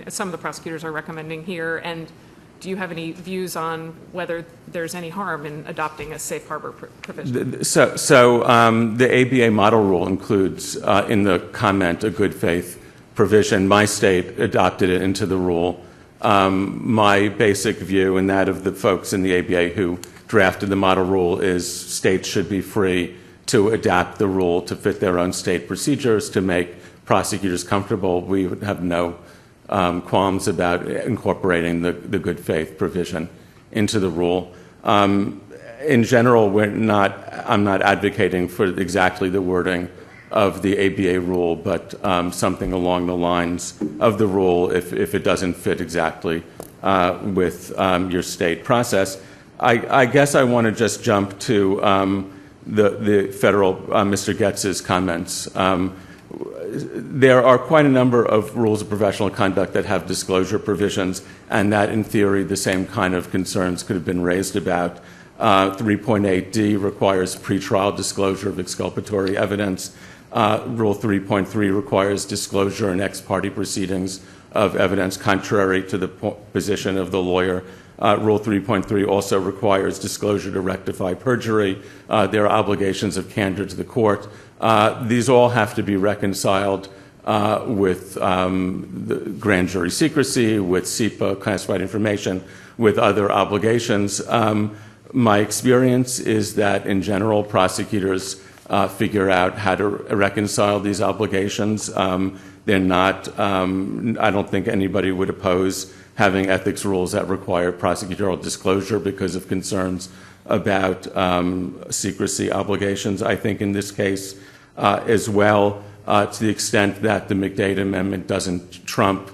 some of the prosecutors are recommending here? And do you have any views on whether there's any harm in adopting a safe harbor provision? So the ABA model rule includes in the comment a good faith provision. My state adopted it into the rule. My basic view and that of the folks in the ABA who drafted the model rule is states should be free to adapt the rule to fit their own state procedures to make prosecutors comfortable. We would have no qualms about incorporating the good faith provision into the rule. In general, I'm not advocating for exactly the wording of the ABA rule, but something along the lines of the rule if it doesn't fit exactly with your state process. I guess I want to just jump to the federal, Mr. Getz's comments. There are quite a number of rules of professional conduct that have disclosure provisions, and that, in theory, the same kind of concerns could have been raised about. 3.8D requires pretrial disclosure of exculpatory evidence. Rule 3.3 requires disclosure in ex parte proceedings of evidence contrary to the position of the lawyer. Rule 3.3 also requires disclosure to rectify perjury. There are obligations of candor to the court. These all have to be reconciled with the grand jury secrecy, with CIPA, classified information, with other obligations. My experience is that, in general, prosecutors figure out how to reconcile these obligations. They're not, I don't think anybody would oppose having ethics rules that require prosecutorial disclosure because of concerns about secrecy obligations. I think in this case as well, to the extent that the McDade Amendment doesn't trump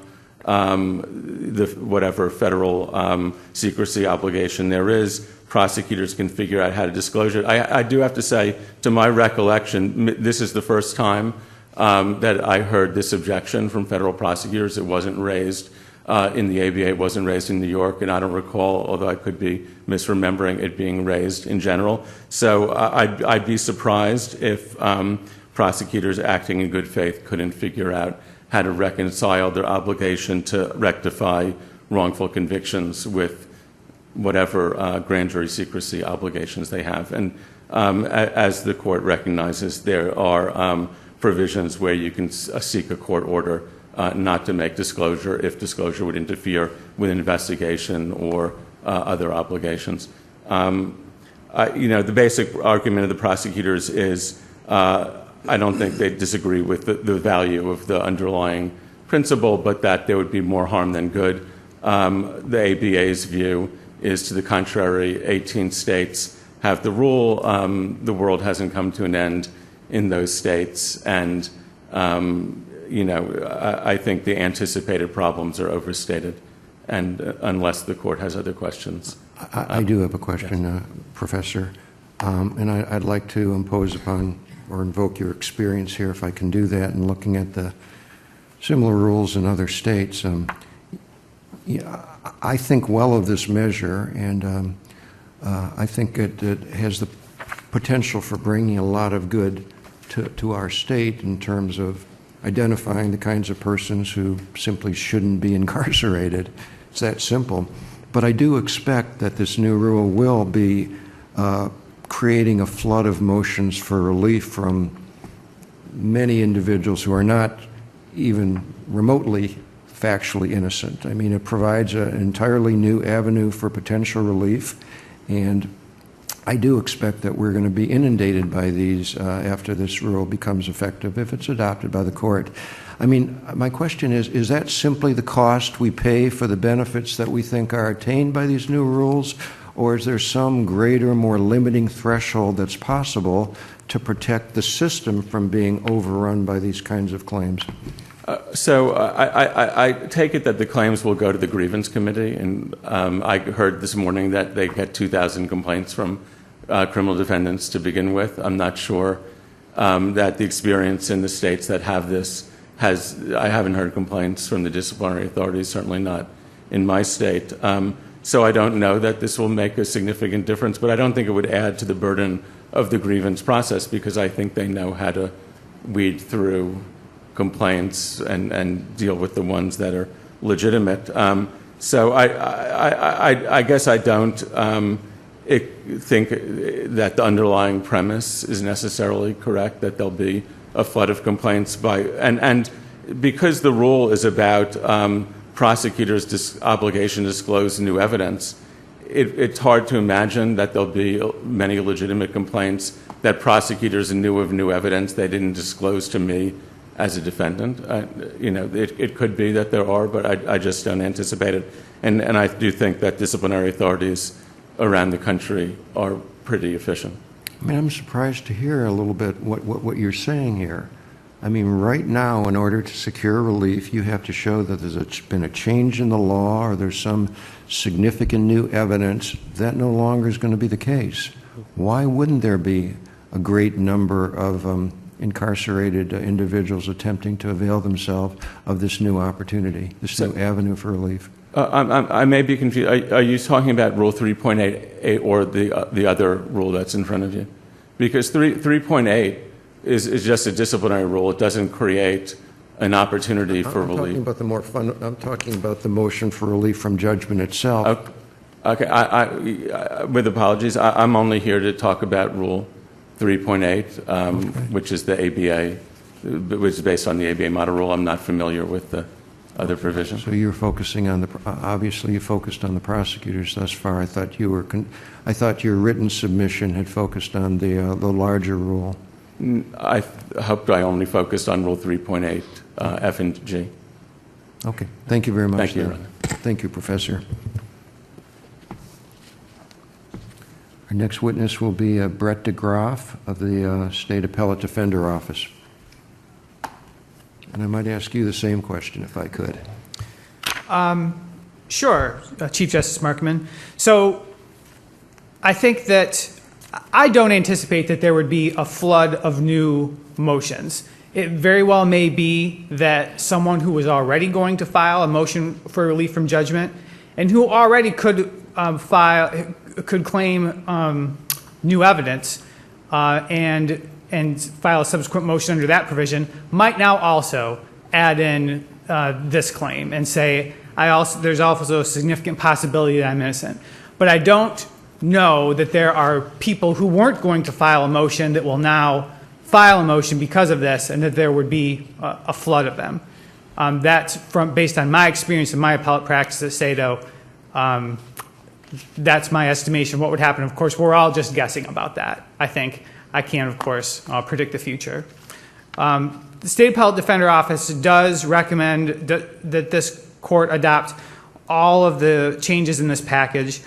whatever federal secrecy obligation there is, prosecutors can figure out how to disclose it. I do have to say, to my recollection, this is the first time that I heard this objection from federal prosecutors. It wasn't raised in the ABA, it wasn't raised in New York, and I don't recall, although I could be misremembering, it being raised in general. So I'd be surprised if prosecutors acting in good faith couldn't figure out how to reconcile their obligation to rectify wrongful convictions with whatever grand jury secrecy obligations they have. And as the court recognizes, there are provisions where you can seek a court order not to make disclosure if disclosure would interfere with an investigation or other obligations. The basic argument of the prosecutors is I don't think they disagree with the value of the underlying principle, but that there would be more harm than good. The ABA's view is to the contrary. 18 states have the rule. The world hasn't come to an end in those states, and I think the anticipated problems are overstated, and unless the court has other questions. I do have a question, Professor, and I'd like to impose upon or invoke your experience here, if I can do that, in looking at the similar rules in other states. I think well of this measure, and I think it has the potential for bringing a lot of good to our state in terms of identifying the kinds of persons who simply shouldn't be incarcerated. It's that simple. But I do expect that this new rule will be creating a flood of motions for relief from many individuals who are not even remotely factually innocent. I mean, it provides an entirely new avenue for potential relief, and I do expect that we're going to be inundated by these after this rule becomes effective, if it's adopted by the court. I mean, my question is that simply the cost we pay for the benefits that we think are attained by these new rules, or is there some greater, more limiting threshold that's possible to protect the system from being overrun by these kinds of claims? I take it that the claims will go to the grievance committee, and I heard this morning that they get 2,000 complaints from criminal defendants to begin with. I'm not sure that the experience in the states that have this I haven't heard complaints from the disciplinary authorities, certainly not in my state. So I don't know that this will make a significant difference, but I don't think it would add to the burden of the grievance process, because I think they know how to weed through complaints and deal with the ones that are legitimate. So I guess I don't think that the underlying premise is necessarily correct, that there'll be a flood of complaints and because the rule is about prosecutors' obligation to disclose new evidence, it's hard to imagine that there'll be many legitimate complaints that prosecutors knew of new evidence they didn't disclose to me as a defendant. It could be that there are, but I just don't anticipate it. And I do think that disciplinary authorities around the country are pretty efficient. I mean, I'm surprised to hear a little bit what you're saying here. I mean, right now, in order to secure relief, you have to show that there's been a change in the law or there's some significant new evidence. That no longer is going to be the case. Why wouldn't there be a great number of incarcerated individuals attempting to avail themselves of this new opportunity, this new avenue for relief? I may be confused. Are you talking about Rule 3.8 or the other rule that's in front of you? Because 3.8 is just a disciplinary rule. It doesn't create an opportunity for relief. I'm talking about the motion for relief from judgment itself. Okay. With apologies, I'm only here to talk about Rule 3.8, which is the ABA, which is based on the ABA model rule. I'm not familiar with the other provisions. So you're focusing on obviously you focused on the prosecutors thus far. I thought I thought your written submission had focused on the larger rule. I hoped I only focused on Rule 3.8, F and G. Okay. Thank you very much. Thank you, Your Honor. Thank you, Professor. Our next witness will be Brett DeGroff of the State Appellate Defender Office. And I might ask you the same question if I could. Sure, Chief Justice Markman. So I think that I don't anticipate that there would be a flood of new motions. It very well may be that someone who was already going to file a motion for relief from judgment and who already could claim new evidence and file a subsequent motion under that provision might now also add in this claim and say, there's also a significant possibility that I'm innocent. But I don't know that there are people who weren't going to file a motion that will now file a motion because of this, and that there would be a flood of them. That's based on my experience and my appellate practice at SATO. That's my estimation of what would happen. Of course, we're all just guessing about that. I think I can't, of course, predict the future. The State Appellate Defender Office does recommend that this court adopt all of the changes in this package.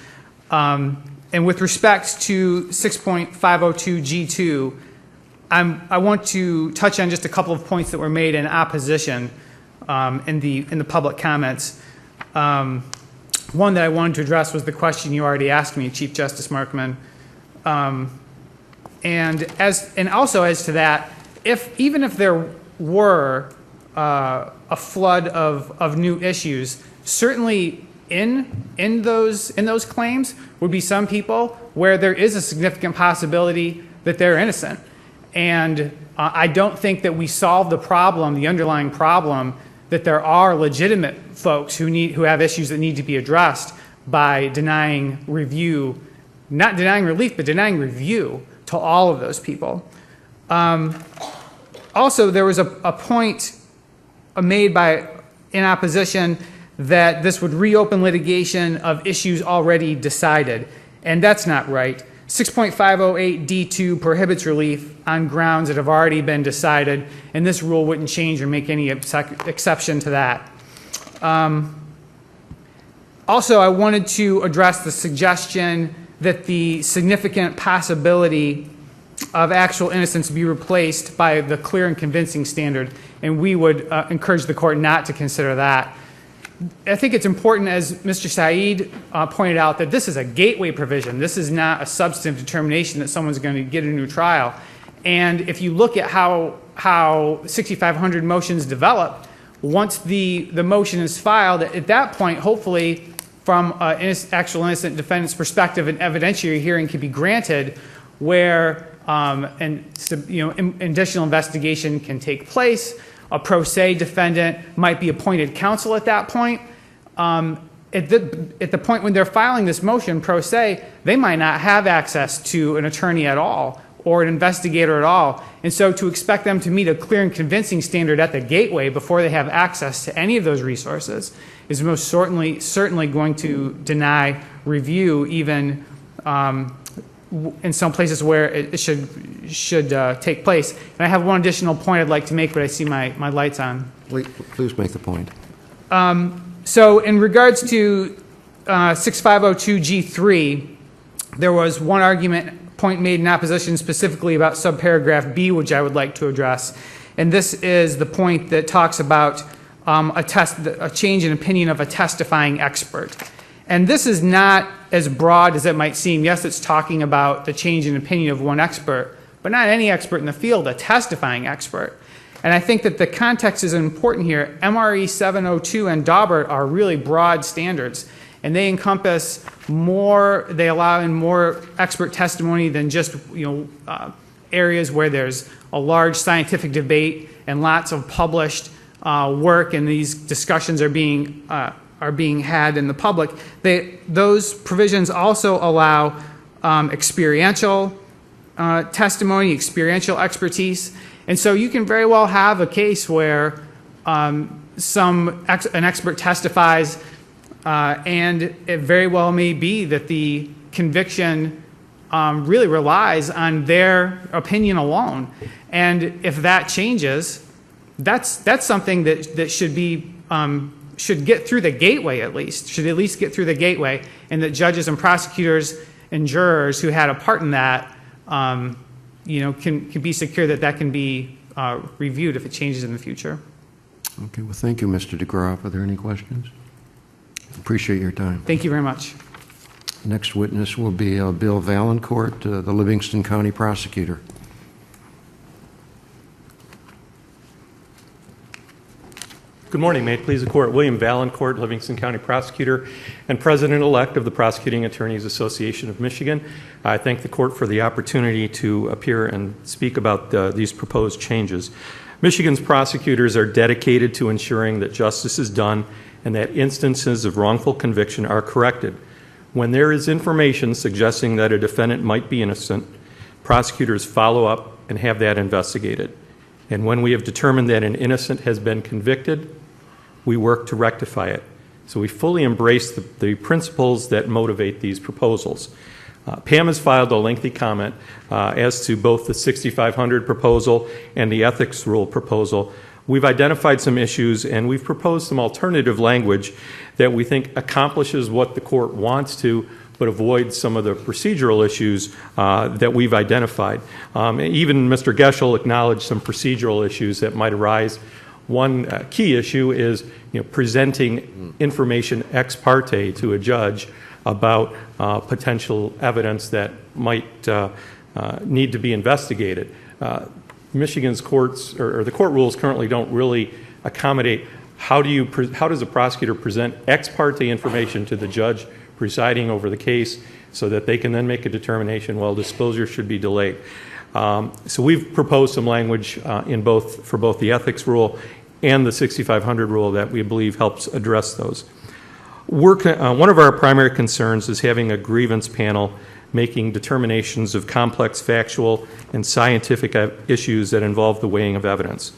And with respect to 6.502G2, I want to touch on just a couple of points that were made in opposition in the public comments. One that I wanted to address was the question you already asked me, Chief Justice Markman. And also as to that, even if there were a flood of new issues, certainly in those claims would be some people where there is a significant possibility that they're innocent. And I don't think that we solve the problem, the underlying problem, that there are legitimate folks who have issues that need to be addressed by denying review, not denying relief, but denying review to all of those people. Also, there was a point made in opposition that this would reopen litigation of issues already decided, and that's not right. 6.508D2 prohibits relief on grounds that have already been decided, and this rule wouldn't change or make any exception to that. Also, I wanted to address the suggestion that the significant possibility of actual innocence be replaced by the clear and convincing standard, and we would encourage the court not to consider that. I think it's important, as Mr. Saeed pointed out, that this is a gateway provision. This is not a substantive determination that someone's going to get a new trial. And if you look at how 6,500 motions develop, once the motion is filed, at that point, hopefully, from an actual innocent defendant's perspective, an evidentiary hearing can be granted where additional investigation can take place. A pro se defendant might be appointed counsel at that point. At the point when they're filing this motion pro se, they might not have access to an attorney at all or an investigator at all. And so to expect them to meet a clear and convincing standard at the gateway before they have access to any of those resources is most certainly going to deny review, even in some places where it should take place. And I have one additional point I'd like to make, but I see my lights on. Please make the point. So in regards to 6502G3, there was one point made in opposition specifically about subparagraph B, which I would like to address. And this is the point that talks about a change in opinion of a testifying expert. And this is not as broad as it might seem. Yes, it's talking about the change in opinion of one expert, but not any expert in the field, a testifying expert. And I think that the context is important here. MRE 702 and Daubert are really broad standards, and they encompass more, they allow in more expert testimony than just areas where there's a large scientific debate and lots of published work, and these discussions are being had in the public. Those provisions also allow experiential testimony, experiential expertise. And so you can very well have a case where an expert testifies, and it very well may be that the conviction really relies on their opinion alone. And if that changes, that's something that should get through the gateway at least, should at least get through the gateway, and that judges and prosecutors and jurors who had a part in that can be secure that can be reviewed if it changes in the future. Okay, well, thank you, Mr. DeGraaf. Are there any questions? Appreciate your time. Thank you very much. Next witness will be Bill Valancourt, the Livingston County Prosecutor. Good morning. May it please the Court. William Valancourt, Livingston County Prosecutor and President-elect of the Prosecuting Attorneys Association of Michigan. I thank the Court for the opportunity to appear and speak about these proposed changes. Michigan's prosecutors are dedicated to ensuring that justice is done and that instances of wrongful conviction are corrected. When there is information suggesting that a defendant might be innocent, prosecutors follow up and have that investigated. And when we have determined that an innocent has been convicted, we work to rectify it. So we fully embrace the principles that motivate these proposals. Pam has filed a lengthy comment as to both the 6500 proposal and the ethics rule proposal. We've identified some issues and we've proposed some alternative language that we think accomplishes what the court wants to, but avoids some of the procedural issues that we've identified. Even Mr. Geschel acknowledged some procedural issues that might arise. One key issue is presenting information ex parte to a judge about potential evidence that might need to be investigated. Michigan's courts, or the court rules currently don't really accommodate how does a prosecutor present ex parte information to the judge presiding over the case so that they can then make a determination, well, disclosure should be delayed. So we've proposed some language for both the ethics rule and the 6500 rule that we believe helps address those. One of our primary concerns is having a grievance panel making determinations of complex factual and scientific issues that involve the weighing of evidence.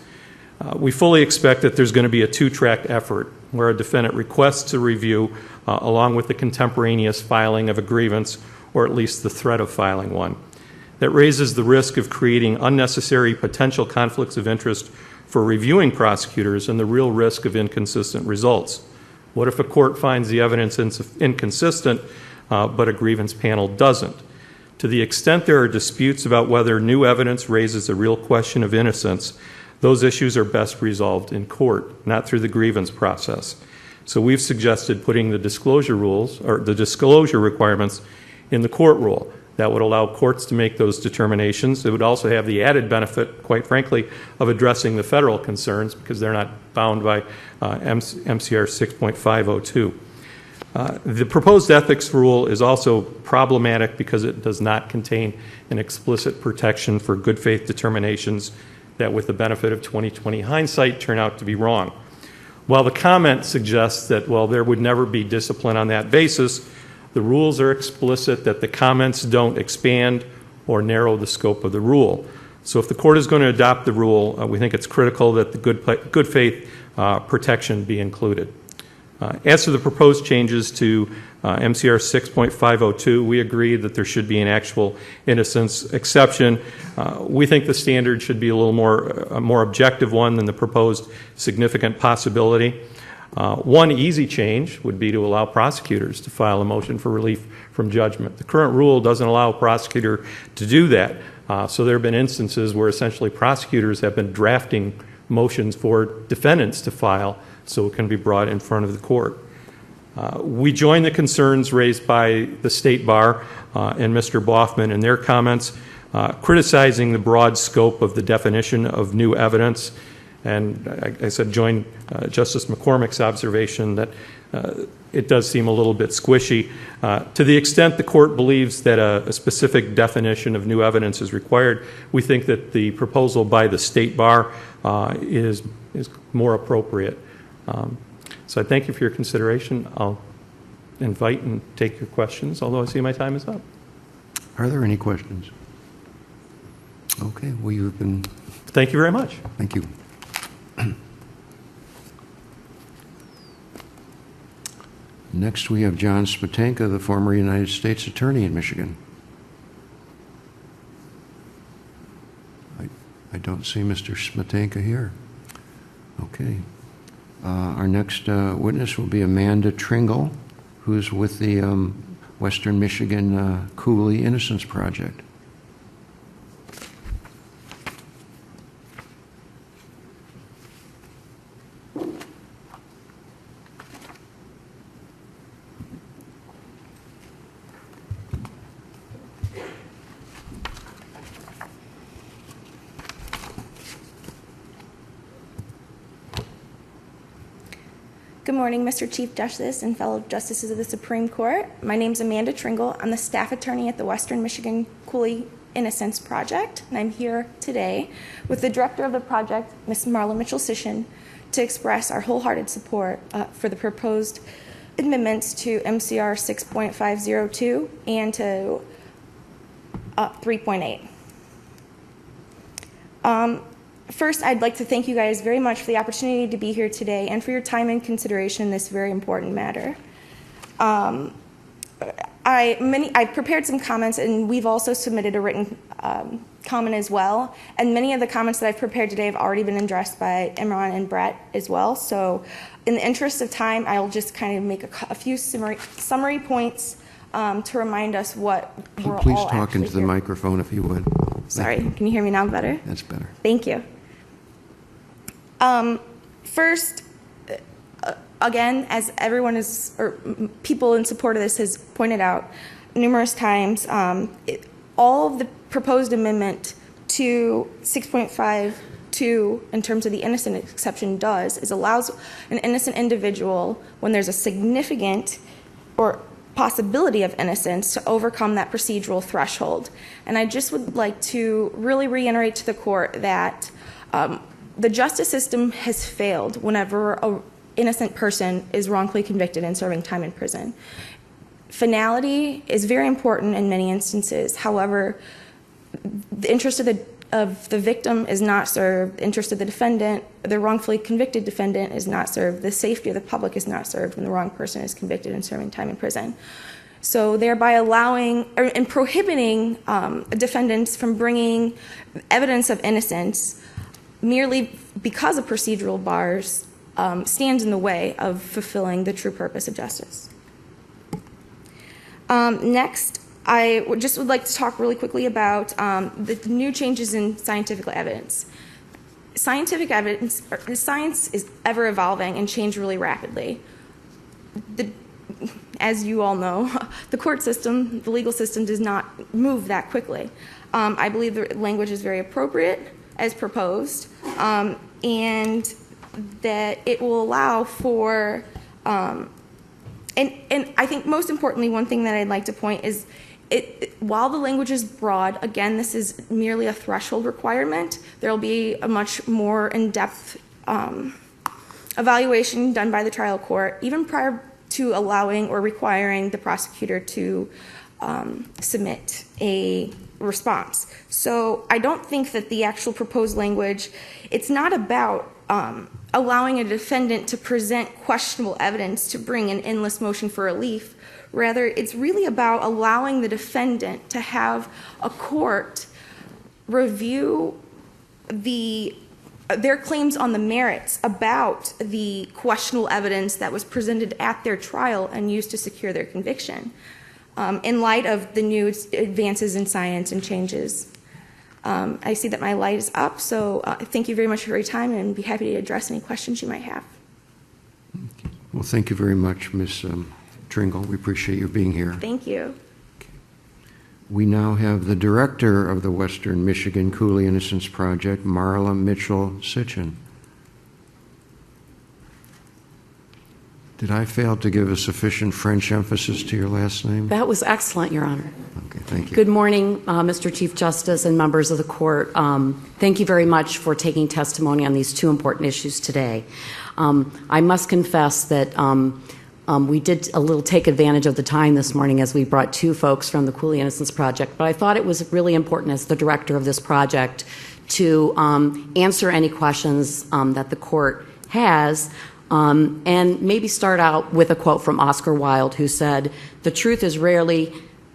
We fully expect that there's going to be a two-track effort where a defendant requests a review along with the contemporaneous filing of a grievance, or at least the threat of filing one. That raises the risk of creating unnecessary potential conflicts of interest for reviewing prosecutors and the real risk of inconsistent results. What if a court finds the evidence inconsistent, but a grievance panel doesn't? To the extent there are disputes about whether new evidence raises a real question of innocence, those issues are best resolved in court, not through the grievance process. So we've suggested putting the disclosure rules, or the disclosure requirements, in the court rule. That would allow courts to make those determinations. It would also have the added benefit, quite frankly, of addressing the federal concerns because they're not bound by MCR 6.502. The proposed ethics rule is also problematic because it does not contain an explicit protection for good faith determinations that, with the benefit of 20/20 hindsight, turn out to be wrong. While the comment suggests that, well, there would never be discipline on that basis, the rules are explicit that the comments don't expand or narrow the scope of the rule. So if the court is going to adopt the rule, we think it's critical that the good faith protection be included. As to the proposed changes to MCR 6.502, we agree that there should be an actual innocence exception. We think the standard should be a more objective one than the proposed significant possibility. One easy change would be to allow prosecutors to file a motion for relief from judgment. The current rule doesn't allow a prosecutor to do that. So there have been instances where essentially prosecutors have been drafting motions for defendants to file so it can be brought in front of the court. We join the concerns raised by the State Bar and Mr. Boffman in their comments, criticizing the broad scope of the definition of new evidence. And I said join Justice McCormick's observation that it does seem a little bit squishy. To the extent the court believes that a specific definition of new evidence is required, we think that the proposal by the State Bar is more appropriate. So I thank you for your consideration. I'll invite and take your questions, although I see my time is up. Are there any questions? Okay, well, you've been... Thank you very much. Thank you. Next, we have John Smetanka, the former United States Attorney in Michigan. I don't see Mr. Smetanka here. Okay. Our next witness will be Amanda Tringle, who's with the Western Michigan Cooley Innocence Project. Good morning, Mr. Chief Justice and fellow justices of the Supreme Court. My name is Amanda Tringle. I'm the staff attorney at the Western Michigan Cooley Innocence Project, and I'm here today with the director of the project, Ms. Marla Mitchell-Sitchin, to express our wholehearted support for the proposed amendments to MCR 6.502 and to 3.8. First, I'd like to thank you guys very much for the opportunity to be here today and for your time and consideration in this very important matter. I prepared some comments, and we've also submitted a written comment as well. And many of the comments that I've prepared today have already been addressed by Imran and Brett as well. So in the interest of time, I'll just kind of make a few summary points to remind us what we're all Please talk into the here. microphone if you would. Sorry, can you hear me now better? That's better. Thank you. First, again, as everyone is, or people in support of this has pointed out numerous times, all of the proposed amendment to 6.52 in terms of the innocent exception is allows an innocent individual, when there's a significant or possibility of innocence, to overcome that procedural threshold. And I just would like to really reiterate to the court that the justice system has failed whenever an innocent person is wrongfully convicted and serving time in prison. Finality is very important in many instances. However, the interest of the victim is not served. The interest of the defendant, the wrongfully convicted defendant, is not served. The safety of the public is not served when the wrong person is convicted and serving time in prison. So thereby allowing and prohibiting defendants from bringing evidence of innocence merely because of procedural bars stands in the way of fulfilling the true purpose of justice. Next, I would like to talk really quickly about the new changes in scientific evidence. Scientific evidence, science is ever evolving and change really rapidly. As you all know, the court system, the legal system, does not move that quickly. I believe the language is very appropriate as proposed, and that it will allow for, and I think most importantly, one thing that I'd like to point is, while the language is broad, again, this is merely a threshold requirement. There will be a much more in-depth evaluation done by the trial court, even prior to allowing or requiring the prosecutor to submit a response. So I don't think that the actual proposed language, it's not about allowing a defendant to present questionable evidence to bring an endless motion for relief. Rather, it's really about allowing the defendant to have a court review their claims on the merits about the questionable evidence that was presented at their trial and used to secure their conviction, in light of the new advances in science and changes. I see that my light is up, so thank you very much for your time, and be happy to address any questions you might have. Well, thank you very much, Ms. Tringle. We appreciate your being here. Thank you. We now have the director of the Western Michigan Cooley Innocence Project, Marla Mitchell-Sitchin. Did I fail to give a sufficient French emphasis to your last name? That was excellent, Your Honor. Okay, thank you. Good morning, Mr. Chief Justice and members of the court. Thank you very much for taking testimony on these two important issues today. I must confess that we did a little take advantage of the time this morning as we brought two folks from the Cooley Innocence Project, but I thought it was really important as the director of this project to answer any questions that the court has, and maybe start out with a quote from Oscar Wilde, who said, "The truth is rarely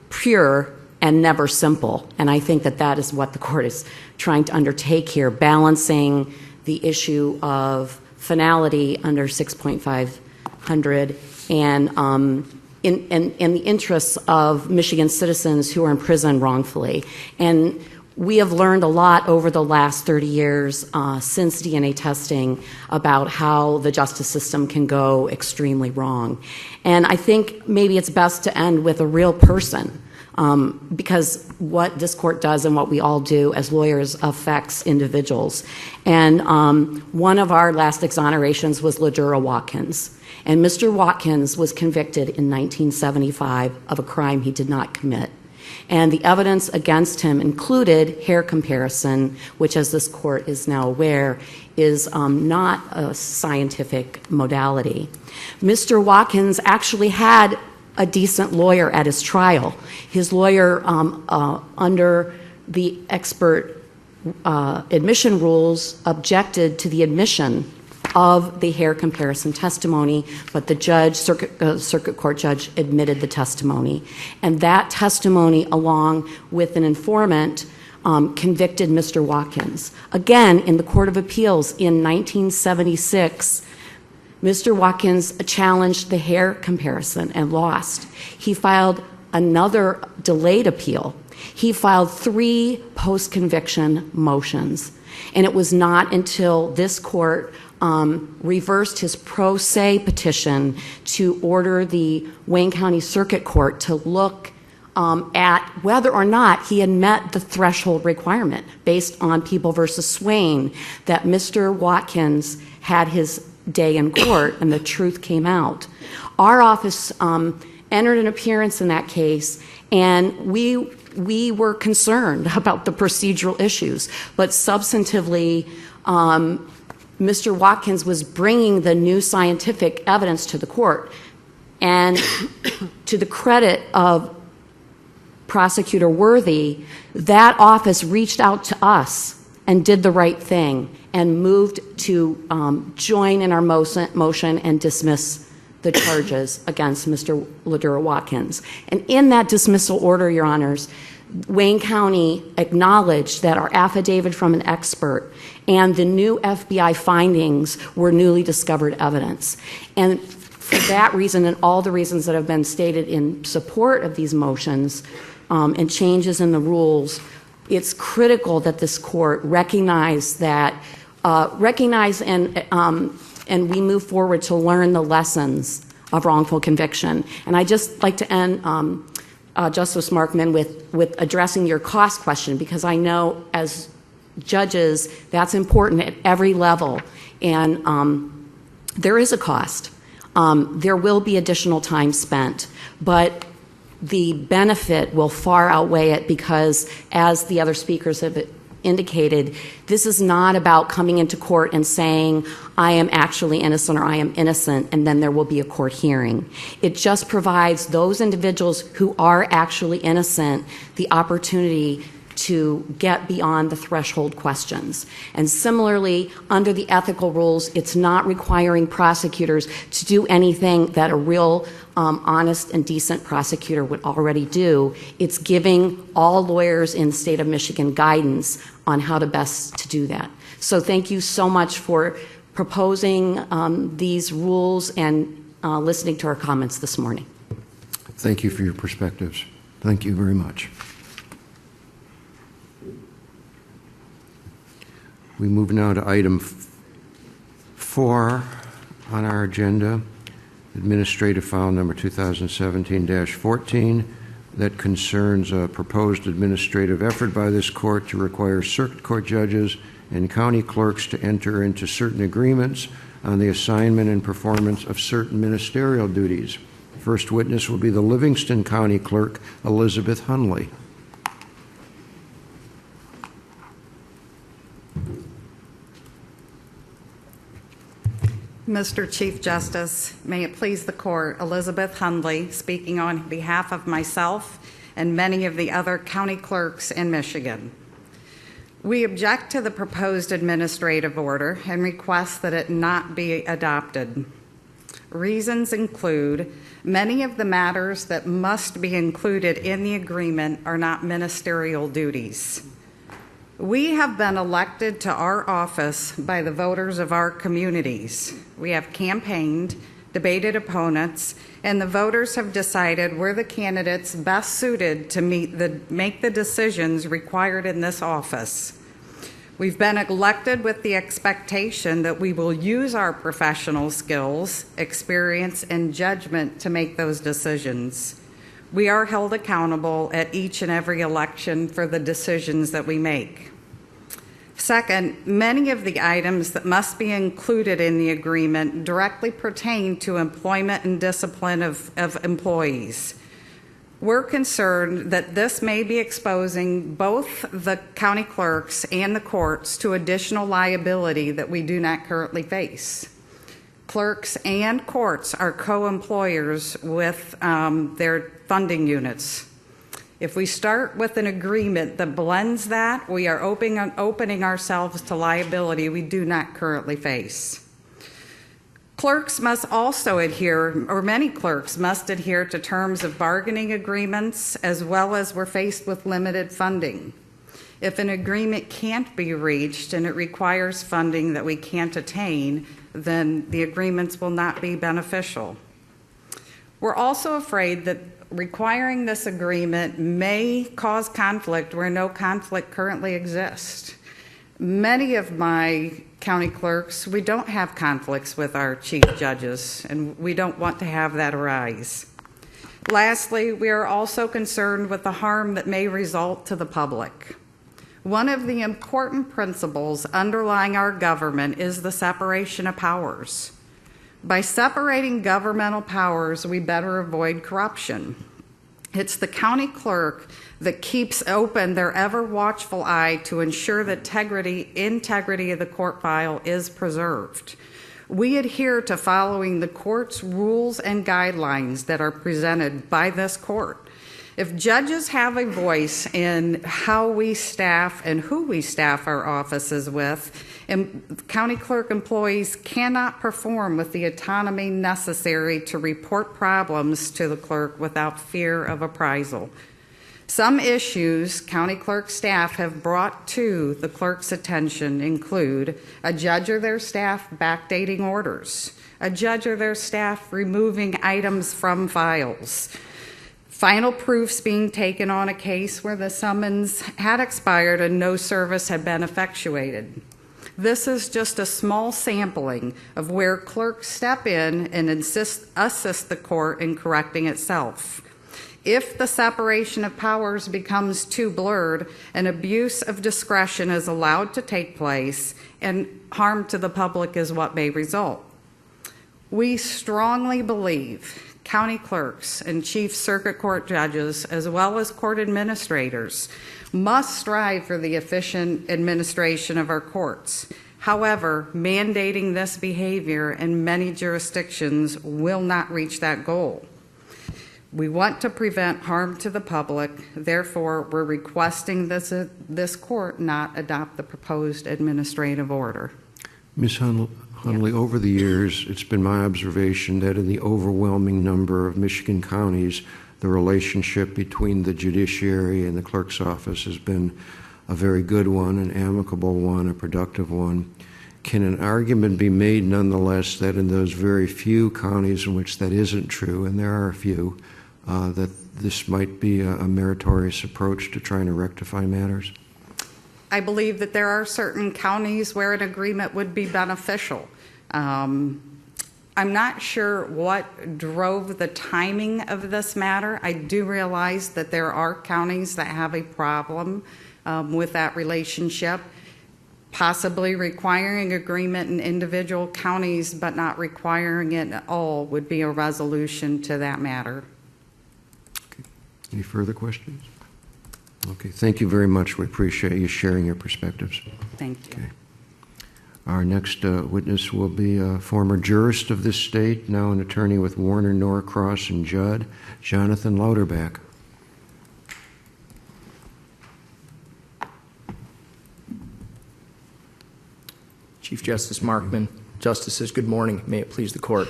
pure and never simple." And I think that that is what the court is trying to undertake here, balancing the issue of finality under 6.500 and in the interests of Michigan citizens who are in prison wrongfully. And we have learned a lot over the last 30 years since DNA testing about how the justice system can go extremely wrong. And I think maybe it's best to end with a real person, because what this court does and what we all do as lawyers affects individuals. And one of our last exonerations was Ladura Watkins. And Mr. Watkins was convicted in 1975 of a crime he did not commit. And the evidence against him included hair comparison, which, as this court is now aware, is not a scientific modality. Mr. Watkins actually had a decent lawyer at his trial. His lawyer, under the expert admission rules, objected to the admission of the hair comparison testimony, but the judge, circuit court judge, admitted the testimony. And that testimony, along with an informant, convicted Mr. Watkins. Again, in the Court of Appeals in 1976, Mr. Watkins challenged the hair comparison and lost. He filed another delayed appeal. He filed 3 post-conviction motions. And it was not until this court reversed his pro se petition to order the Wayne County Circuit Court to look at whether or not he had met the threshold requirement based on People v. Swain, that Mr. Watkins had his day in court and the truth came out. Our office entered an appearance in that case, and we were concerned about the procedural issues, but substantively, Mr. Watkins was bringing the new scientific evidence to the court. And to the credit of Prosecutor Worthy, that office reached out to us and did the right thing and moved to join in our motion and dismiss the charges against Mr. Ladura Watkins. And in that dismissal order, Your Honors, Wayne County acknowledged that our affidavit from an expert and the new FBI findings were newly discovered evidence. And for that reason and all the reasons that have been stated in support of these motions and changes in the rules, it's critical that this court recognize that, and we move forward to learn the lessons of wrongful conviction. And I just like to end, Justice Markman, with addressing your cost question, because I know as judges that's important at every level, and there is a cost. There will be additional time spent, but the benefit will far outweigh it because, as the other speakers have indicated, this is not about coming into court and saying, I am actually innocent or I am innocent, and then there will be a court hearing. It just provides those individuals who are actually innocent the opportunity to get beyond the threshold questions. And similarly, under the ethical rules, it's not requiring prosecutors to do anything that a real honest and decent prosecutor would already do. It's giving all lawyers in the state of Michigan guidance on how to best to do that. So thank you so much for proposing these rules and listening to our comments this morning. Thank you for your perspectives. Thank you very much. We move now to item 4 on our agenda, Administrative File Number 2017-14, that concerns a proposed administrative effort by this court to require circuit court judges and county clerks to enter into certain agreements on the assignment and performance of certain ministerial duties. First witness will be the Livingston County Clerk, Elizabeth Hunley. Mr. Chief Justice, may it please the court, Elizabeth Hundley, speaking on behalf of myself and many of the other county clerks in Michigan. We object to the proposed administrative order and request that it not be adopted. Reasons include many of the matters that must be included in the agreement are not ministerial duties. We have been elected to our office by the voters of our communities. We have campaigned, debated opponents, and the voters have decided we're the candidates best suited to make the decisions required in this office. We've been elected with the expectation that we will use our professional skills, experience, and judgment to make those decisions. We are held accountable at each and every election for the decisions that we make. Second, many of the items that must be included in the agreement directly pertain to employment and discipline of employees. We're concerned that this may be exposing both the county clerks and the courts to additional liability that we do not currently face. Clerks and courts are co-employers with their funding units. If we start with an agreement that blends that, we are opening ourselves to liability we do not currently face. Clerks must also adhere, or many clerks must adhere to terms of bargaining agreements, as well as we're faced with limited funding. If an agreement can't be reached and it requires funding that we can't attain, then the agreements will not be beneficial. We're also afraid that requiring this agreement may cause conflict where no conflict currently exists. Many of my county clerks, we don't have conflicts with our chief judges, and we don't want to have that arise. Lastly, we are also concerned with the harm that may result to the public. One of the important principles underlying our government is the separation of powers. By separating governmental powers, we better avoid corruption. It's the county clerk that keeps open their ever-watchful eye to ensure that integrity of the court file is preserved. We adhere to following the court's rules and guidelines that are presented by this court. If judges have a voice in how we staff and who we staff our offices with, and county clerk employees cannot perform with the autonomy necessary to report problems to the clerk without fear of appraisal. Some issues county clerk staff have brought to the clerk's attention include a judge or their staff backdating orders, a judge or their staff removing items from files, final proofs being taken on a case where the summons had expired and no service had been effectuated. This is just a small sampling of where clerks step in and assist the court in correcting itself. If the separation of powers becomes too blurred, an abuse of discretion is allowed to take place and harm to the public is what may result. We strongly believe county clerks and chief circuit court judges, as well as court administrators, must strive for the efficient administration of our courts. However, mandating this behavior in many jurisdictions will not reach that goal. We want to prevent harm to the public. Therefore, we're requesting this court not adopt the proposed administrative order. Ms. Hundley, over the years, it's been my observation that in the overwhelming number of Michigan counties, the relationship between the judiciary and the clerk's office has been a very good one, an amicable one, a productive one. Can an argument be made nonetheless that in those very few counties in which that isn't true, and there are a few, that this might be a meritorious approach to trying to rectify matters? I believe that there are certain counties where an agreement would be beneficial. I'm not sure what drove the timing of this matter. I do realize that there are counties that have a problem with that relationship. Possibly requiring agreement in individual counties but not requiring it at all would be a resolution to that matter. Okay. Any further questions? Okay, thank you very much. We appreciate you sharing your perspectives. Thank you. Okay. Our next witness will be a former jurist of this state, now an attorney with Warner, Norcross, and Judd, Jonathan Louderback. Chief Justice Markman, Justices, good morning. May it please the Court.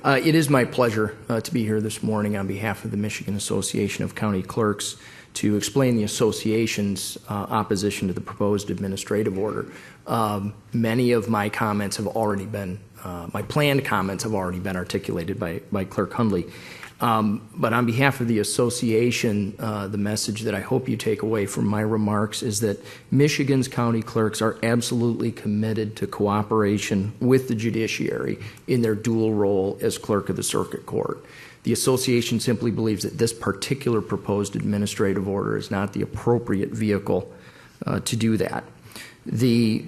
It is my pleasure to be here this morning on behalf of the Michigan Association of County Clerks to explain the association's opposition to the proposed administrative order. Many of my comments have already been my planned comments have already been articulated by Clerk Hundley. But on behalf of the association, the message that I hope you take away from my remarks is that Michigan's county clerks are absolutely committed to cooperation with the judiciary in their dual role as clerk of the circuit court. The association simply believes that this particular proposed administrative order is not the appropriate vehicle to do that. The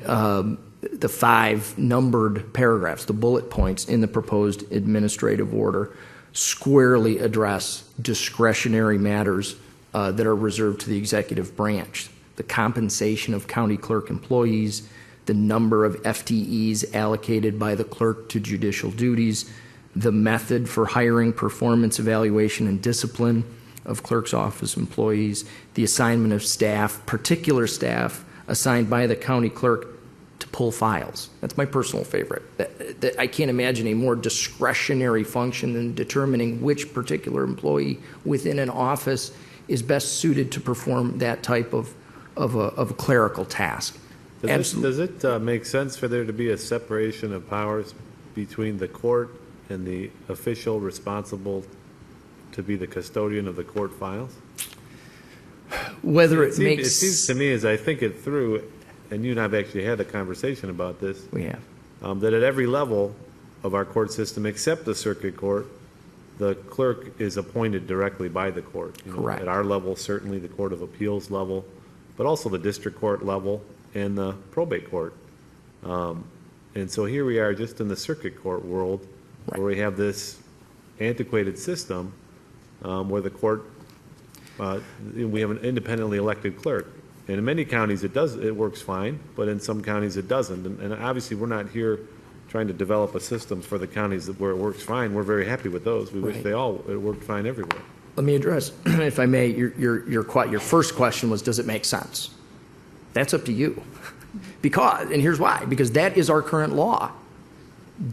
5 numbered paragraphs, the bullet points in the proposed administrative order, squarely address discretionary matters that are reserved to the executive branch. The compensation of county clerk employees, the number of FTEs allocated by the clerk to judicial duties, the method for hiring, performance evaluation, and discipline of clerk's office employees, the assignment of staff, particular staff assigned by the county clerk to pull files. That's my personal favorite. I can't imagine a more discretionary function than determining which particular employee within an office is best suited to perform that type of a clerical task. Does it make sense for there to be a separation of powers between the court and the official responsible to be the custodian of the court files? Whether it seems to me, as I think it through, and you and I have actually had a conversation about this. We have. That at every level of our court system, except the circuit court, the clerk is appointed directly by the court. Correct. At our level, certainly the Court of Appeals level, but also the district court level and the probate court. And so here we are just in the circuit court world, where we have this antiquated system where the court, we have an independently elected clerk. And in many counties it works fine, but in some counties it doesn't. And obviously we're not here trying to develop a system for the counties where it works fine. We're very happy with those. We wish it worked fine everywhere. Let me address, if I may, your first question was, does it make sense? That's up to you. Because, and here's why, because that is our current law.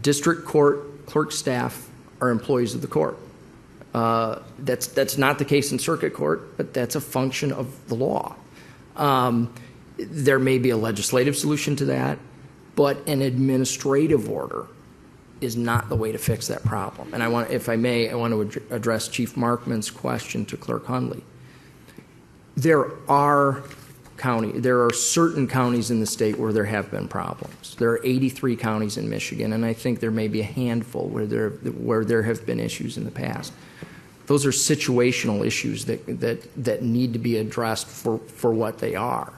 District court clerk staff are employees of the court. That's not the case in circuit court, but that's a function of the law. There may be a legislative solution to that, but an administrative order is not the way to fix that problem. And I want, if I may, I want to address Chief Markman's question to Clerk Hundley. There are certain counties in the state where there have been problems. There are 83 counties in Michigan, and I think there may be a handful where there have been issues in the past. Those are situational issues that need to be addressed for what they are.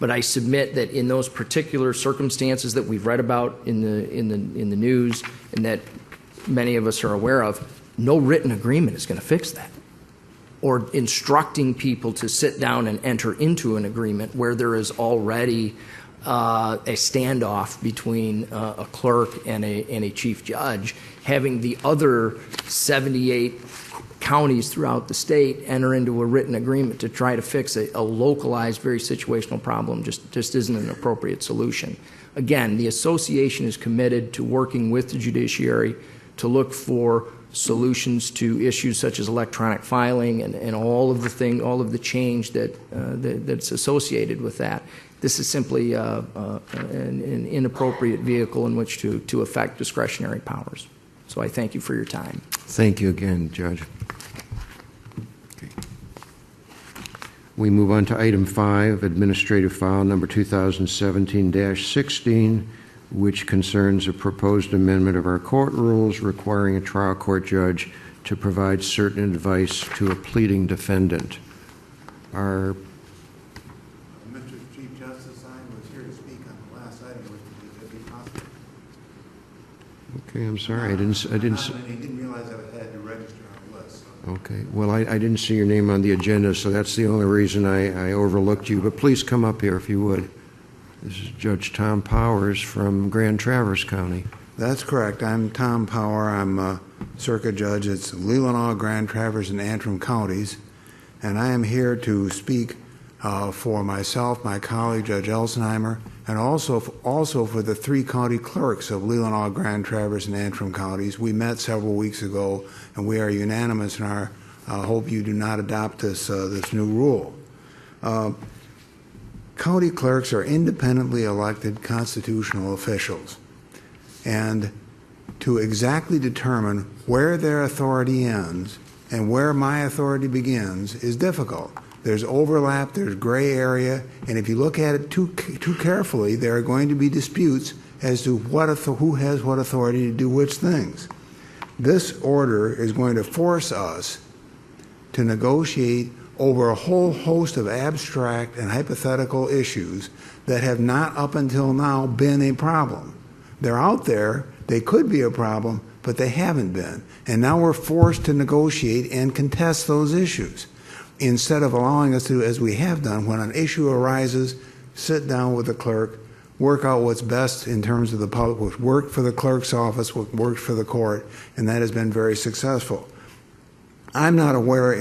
But I submit that in those particular circumstances that we've read about in the news and that many of us are aware of, no written agreement is going to fix that. Or instructing people to sit down and enter into an agreement where there is already a standoff between a clerk and a chief judge, having the other 78 counties throughout the state enter into a written agreement to try to fix a localized, very situational problem just isn't an appropriate solution. Again, the association is committed to working with the judiciary to look for solutions to issues such as electronic filing and all of the change that's associated with that. This is simply an inappropriate vehicle in which to affect discretionary powers. So I thank you for your time. Thank you again, Judge. Okay. We move on to item 5, administrative file number 2017-16, which concerns a proposed amendment of our court rules requiring a trial court judge to provide certain advice to a pleading defendant. Mr. Chief Justice, I was here to speak on the last item, which is be possible. Okay, I'm sorry. I didn't realize I had to register on the list. So. Okay. Well, I didn't see your name on the agenda, so that's the only reason I overlooked you. But please come up here if you would. This is Judge Tom Powers from Grand Traverse County. That's correct. I'm Tom Power. I'm a circuit judge. It's Leelanau, Grand Traverse, and Antrim counties. And I am here to speak for myself, my colleague, Judge Elsenheimer, and also for the 3 county clerks of Leelanau, Grand Traverse, and Antrim counties. We met several weeks ago, and we are unanimous in our hope you do not adopt this new rule. County clerks are independently elected constitutional officials, and to exactly determine where their authority ends and where my authority begins is difficult. There's overlap, there's gray area, and if you look at it too carefully, there are going to be disputes as to who has what authority to do which things. This order is going to force us to negotiate over a whole host of abstract and hypothetical issues that have not up until now been a problem. They're out there, they could be a problem, but they haven't been. And now we're forced to negotiate and contest those issues instead of allowing us to, as we have done, when an issue arises, sit down with the clerk, work out what's best in terms of the public, what worked for the clerk's office, what worked for the court, and that has been very successful. I'm not aware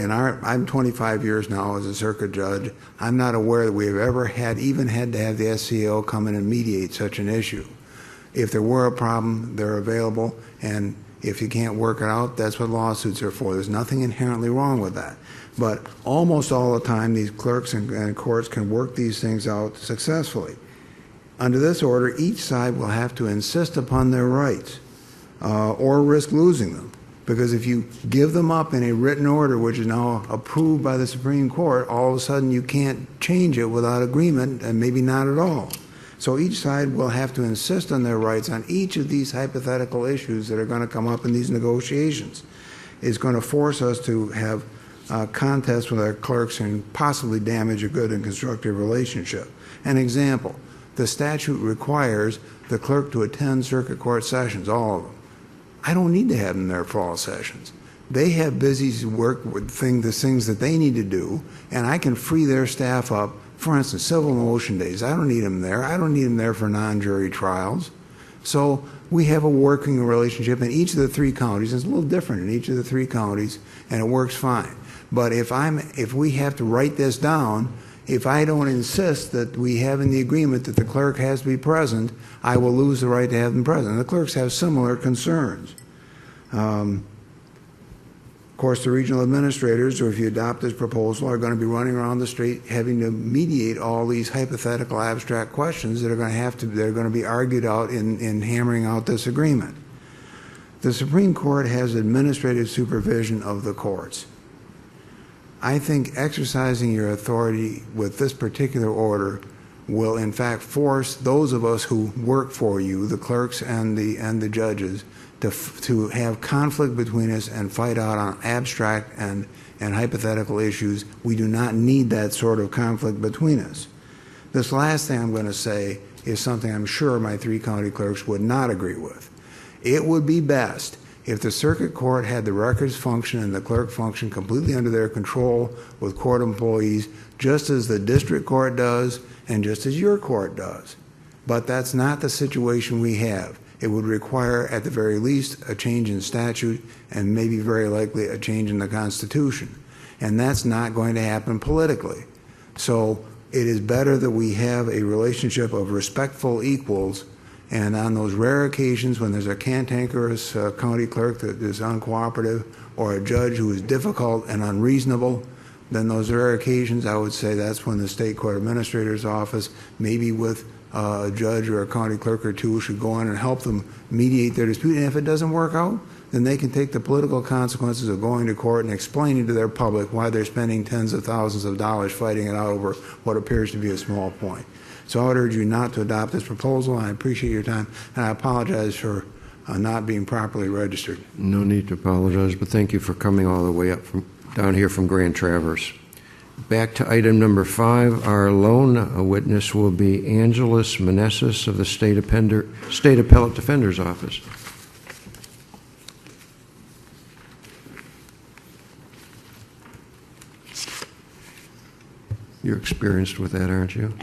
I'm 25 years now as a circuit judge, I'm not aware that we have ever even had to have the SCO come in and mediate such an issue. If there were a problem, they're available, and if you can't work it out, that's what lawsuits are for. There's nothing inherently wrong with that. But almost all the time, these clerks and courts can work these things out successfully. Under this order, each side will have to insist upon their rights or risk losing them. Because if you give them up in a written order, which is now approved by the Supreme Court, all of a sudden you can't change it without agreement, and maybe not at all. So each side will have to insist on their rights on each of these hypothetical issues that are going to come up in these negotiations. It's going to force us to have contests with our clerks and possibly damage a good and constructive relationship. An example, the statute requires the clerk to attend circuit court sessions, all of them. I don't need to have them there for all sessions. They have busy work with the things that they need to do, and I can free their staff up. For instance, civil motion days, I don't need them there. I don't need them there for non-jury trials. So we have a working relationship in each of the three counties. It's a little different in each of the three counties, and it works fine. But if we have to write this down, if I don't insist that we have in the agreement that the clerk has to be present, I will lose the right to have them present. The clerks have similar concerns. Of course, the regional administrators, or if you adopt this proposal, are going to be running around the street having to mediate all these hypothetical abstract questions that are going to be argued out in hammering out this agreement. The Supreme Court has administrative supervision of the courts. I think exercising your authority with this particular order will in fact force those of us who work for you, the clerks and the judges, to have conflict between us and fight out on abstract and hypothetical issues. We do not need that sort of conflict between us. This last thing I'm going to say is something I'm sure my three county clerks would not agree with. It would be best if the circuit court had the records function and the clerk function completely under their control with court employees, just as the district court does and just as your court does. But that's not the situation we have. It would require, at the very least, a change in statute and maybe very likely a change in the Constitution. And that's not going to happen politically. So it is better that we have a relationship of respectful equals, and on those rare occasions when there's a cantankerous county clerk that is uncooperative or a judge who is difficult and unreasonable, then those rare occasions, I would say that's when the state court administrator's office, maybe with a judge or a county clerk or two, should go in and help them mediate their dispute. And if it doesn't work out, then they can take the political consequences of going to court and explaining to their public why they're spending tens of thousands of dollars fighting it out over what appears to be a small point. So I would urge you not to adopt this proposal. I appreciate your time, and I apologize for not being properly registered. No need to apologize, but thank you for coming all the way up from down here from Grand Traverse. Back to item number 5. Our lone witness will be Angeles Meneses of the State Appellate Defender's Office. You're experienced with that, aren't you?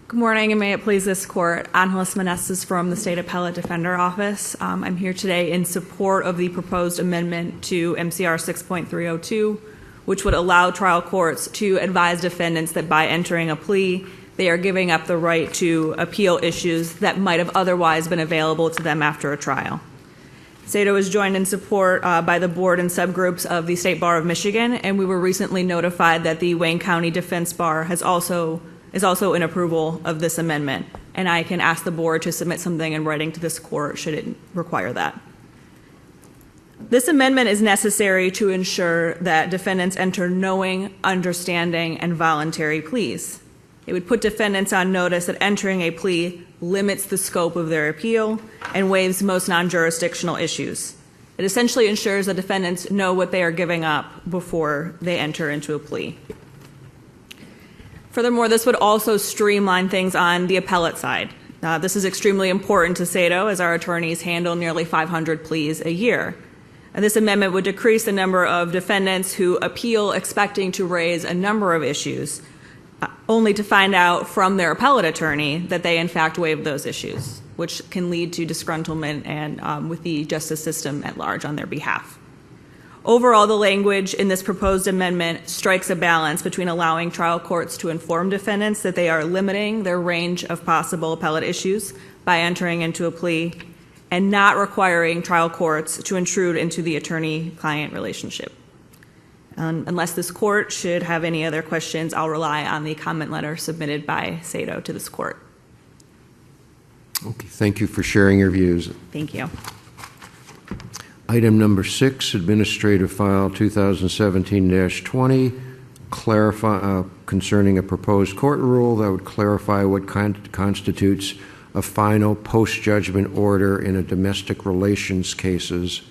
Good morning, and may it please this court. Angeles Meneses from the State Appellate Defender Office. I'm here today in support of the proposed amendment to MCR 6.302, which would allow trial courts to advise defendants that by entering a plea, they are giving up the right to appeal issues that might have otherwise been available to them after a trial. SATO is joined in support by the board and subgroups of the State Bar of Michigan, and we were recently notified that the Wayne County Defense Bar has also is also in approval of this amendment, and I can ask the board to submit something in writing to this court should it require that. This amendment is necessary to ensure that defendants enter knowing, understanding, and voluntary pleas. It would put defendants on notice that entering a plea limits the scope of their appeal and waives most non-jurisdictional issues. It essentially ensures that defendants know what they are giving up before they enter into a plea. Furthermore, this would also streamline things on the appellate side. This is extremely important to SATO, as our attorneys handle nearly 500 pleas a year. And this amendment would decrease the number of defendants who appeal expecting to raise a number of issues, only to find out from their appellate attorney that they in fact waived those issues, which can lead to disgruntlement and with the justice system at large on their behalf. Overall, the language in this proposed amendment strikes a balance between allowing trial courts to inform defendants that they are limiting their range of possible appellate issues by entering into a plea, and not requiring trial courts to intrude into the attorney-client relationship. Unless this court should have any other questions, I'll rely on the comment letter submitted by SATO to this court. Okay, thank you for sharing your views. Thank you. Item number 6, Administrative File 2017-20, concerning a proposed court rule that would clarify what constitutes a final post-judgment order in a domestic relations cases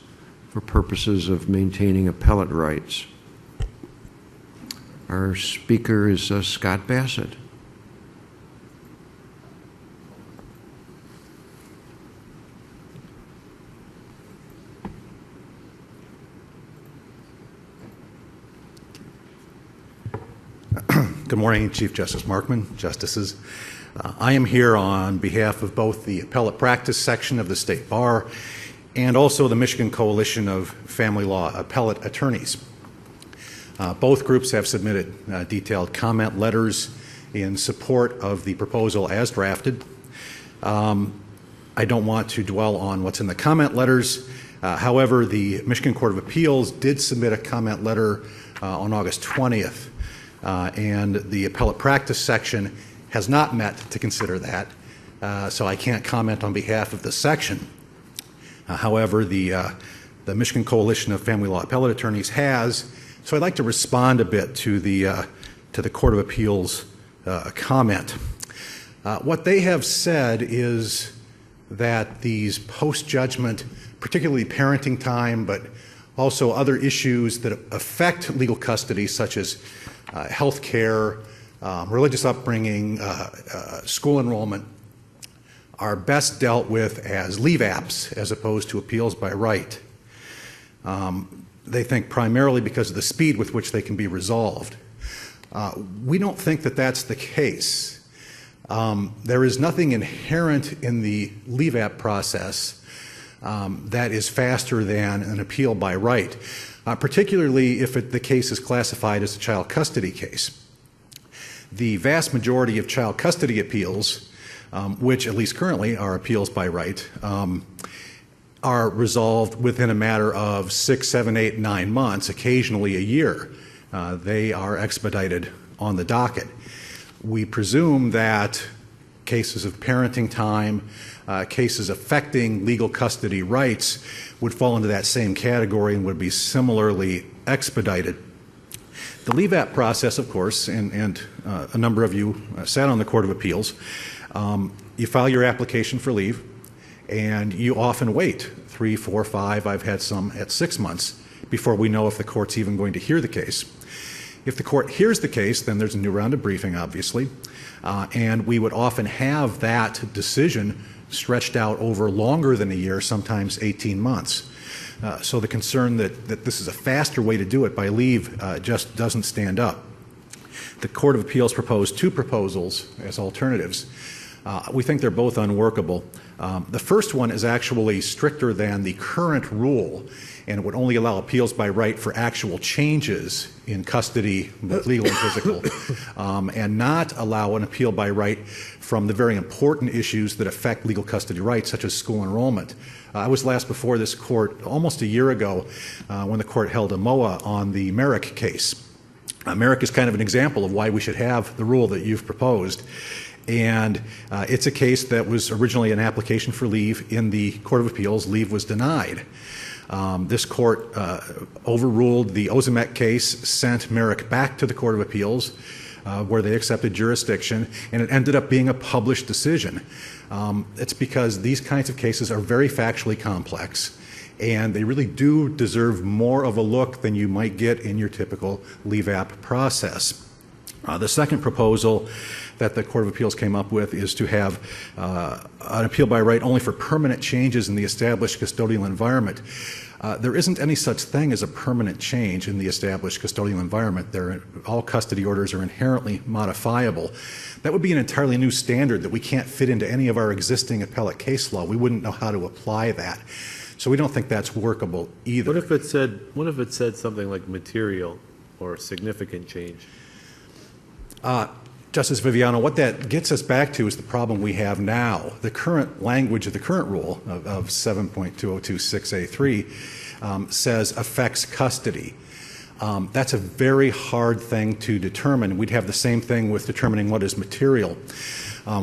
for purposes of maintaining appellate rights. Our speaker is Scott Bassett. Good morning, Chief Justice Markman, Justices. I am here on behalf of both the Appellate Practice Section of the State Bar and also the Michigan Coalition of Family Law Appellate Attorneys. Both groups have submitted detailed comment letters in support of the proposal as drafted. I don't want to dwell on what's in the comment letters. However, the Michigan Court of Appeals did submit a comment letter on August 20th, and the Appellate Practice Section has not met to consider that, so I can't comment on behalf of the section. However, the Michigan Coalition of Family Law Appellate Attorneys has, so I'd like to respond a bit to the Court of Appeals comment. What they have said is that these post-judgment, particularly parenting time, but also other issues that affect legal custody, such as health care, religious upbringing, school enrollment, are best dealt with as leave apps as opposed to appeals by right. They think primarily because of the speed with which they can be resolved. We don't think that that's the case. There is nothing inherent in the leave app process that is faster than an appeal by right, particularly if the case is classified as a child custody case. The vast majority of child custody appeals, which at least currently are appeals by right, are resolved within a matter of 6, 7, 8, 9 months, occasionally a year. They are expedited on the docket. We presume that cases of parenting time, cases affecting legal custody rights would fall into that same category and would be similarly expedited. The leave app process, of course, and a number of you sat on the Court of Appeals, you file your application for leave, and you often wait 3, 4, 5, I've had some at 6 months before we know if the court's even going to hear the case. If the court hears the case, then there's a new round of briefing, obviously, and we would often have that decision stretched out over longer than a year, sometimes 18 months. So the concern that this is a faster way to do it by leave just doesn't stand up. The Court of Appeals proposed 2 proposals as alternatives. We think they're both unworkable. The first one is actually stricter than the current rule, and it would only allow appeals by right for actual changes in custody, both legal and physical, and not allow an appeal by right from the very important issues that affect legal custody rights, such as school enrollment. I was last before this court almost a year ago when the court held a MOA on the Merrick case. Merrick is kind of an example of why we should have the rule that you've proposed. And it's a case that was originally an application for leave in the Court of Appeals. Leave was denied. This court overruled the Ozimek case, sent Merrick back to the Court of Appeals, where they accepted jurisdiction, and it ended up being a published decision. It's because these kinds of cases are very factually complex, and they really do deserve more of a look than you might get in your typical leave app process. The second proposal that the Court of Appeals came up with is to have an appeal by right only for permanent changes in the established custodial environment. There isn't any such thing as a permanent change in the established custodial environment. All custody orders are inherently modifiable. That would be an entirely new standard that we can't fit into any of our existing appellate case law. We wouldn't know how to apply that. So we don't think that's workable either. What if it said something like material or significant change? Justice Viviano, what that gets us back to is the problem we have now. The current language of the current rule of 7.2026A3 says affects custody. That's a very hard thing to determine. We'd have the same thing with determining what is material.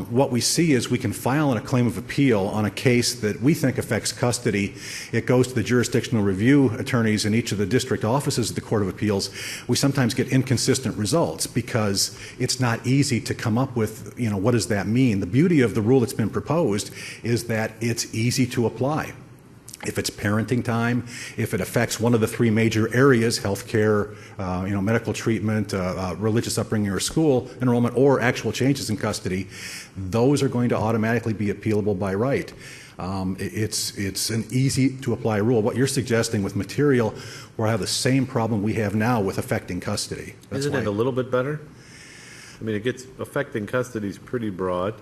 What we see is we can file a claim of appeal on a case that we think affects custody. It goes to the jurisdictional review attorneys in each of the district offices of the Court of Appeals. We sometimes get inconsistent results because it's not easy to come up with, what does that mean? The beauty of the rule that's been proposed is that it's easy to apply. If it's parenting time, if it affects one of the three major areas, healthcare, medical treatment, religious upbringing or school enrollment, or actual changes in custody, those are going to automatically be appealable by right. It's an easy to apply rule. What you're suggesting with material, we'll have the same problem we have now with affecting custody. Isn't it a little bit better? I mean, affecting custody is pretty broad.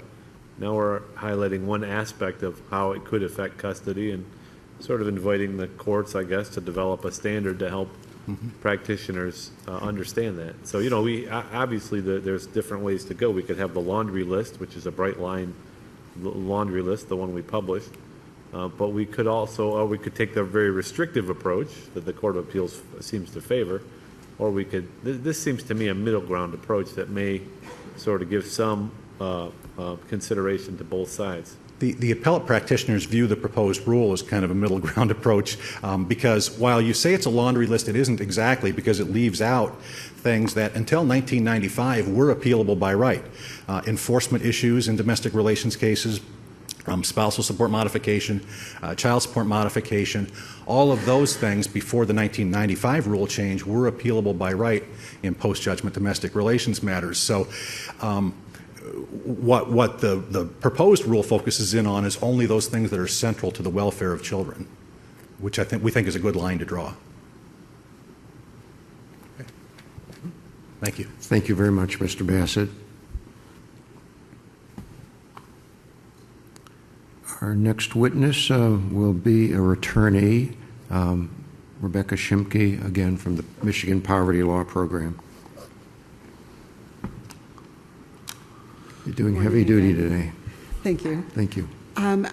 Now we're highlighting one aspect of how it could affect custody and sort of inviting the courts, I guess, to develop a standard to help practitioners understand that. So, we obviously there's different ways to go. We could have the laundry list, which is a bright line laundry list, the one we published. But we could also, or we could take the very restrictive approach that the Court of Appeals seems to favor, or we could, this seems to me a middle ground approach that may sort of give some consideration to both sides. The appellate practitioners view the proposed rule as kind of a middle ground approach because while you say it's a laundry list, it isn't exactly, because it leaves out things that until 1995 were appealable by right. Enforcement issues in domestic relations cases, spousal support modification, child support modification, all of those things before the 1995 rule change were appealable by right in post-judgment domestic relations matters. So what the proposed rule focuses in on is only those things that are central to the welfare of children, which we think is a good line to draw. Okay. Thank you. Thank you very much, Mr. Bassett. Our next witness will be a returnee, Rebecca Shimke, again from the Michigan Poverty Law Program. You're doing heavy duty today. Thank you. Thank you. I'm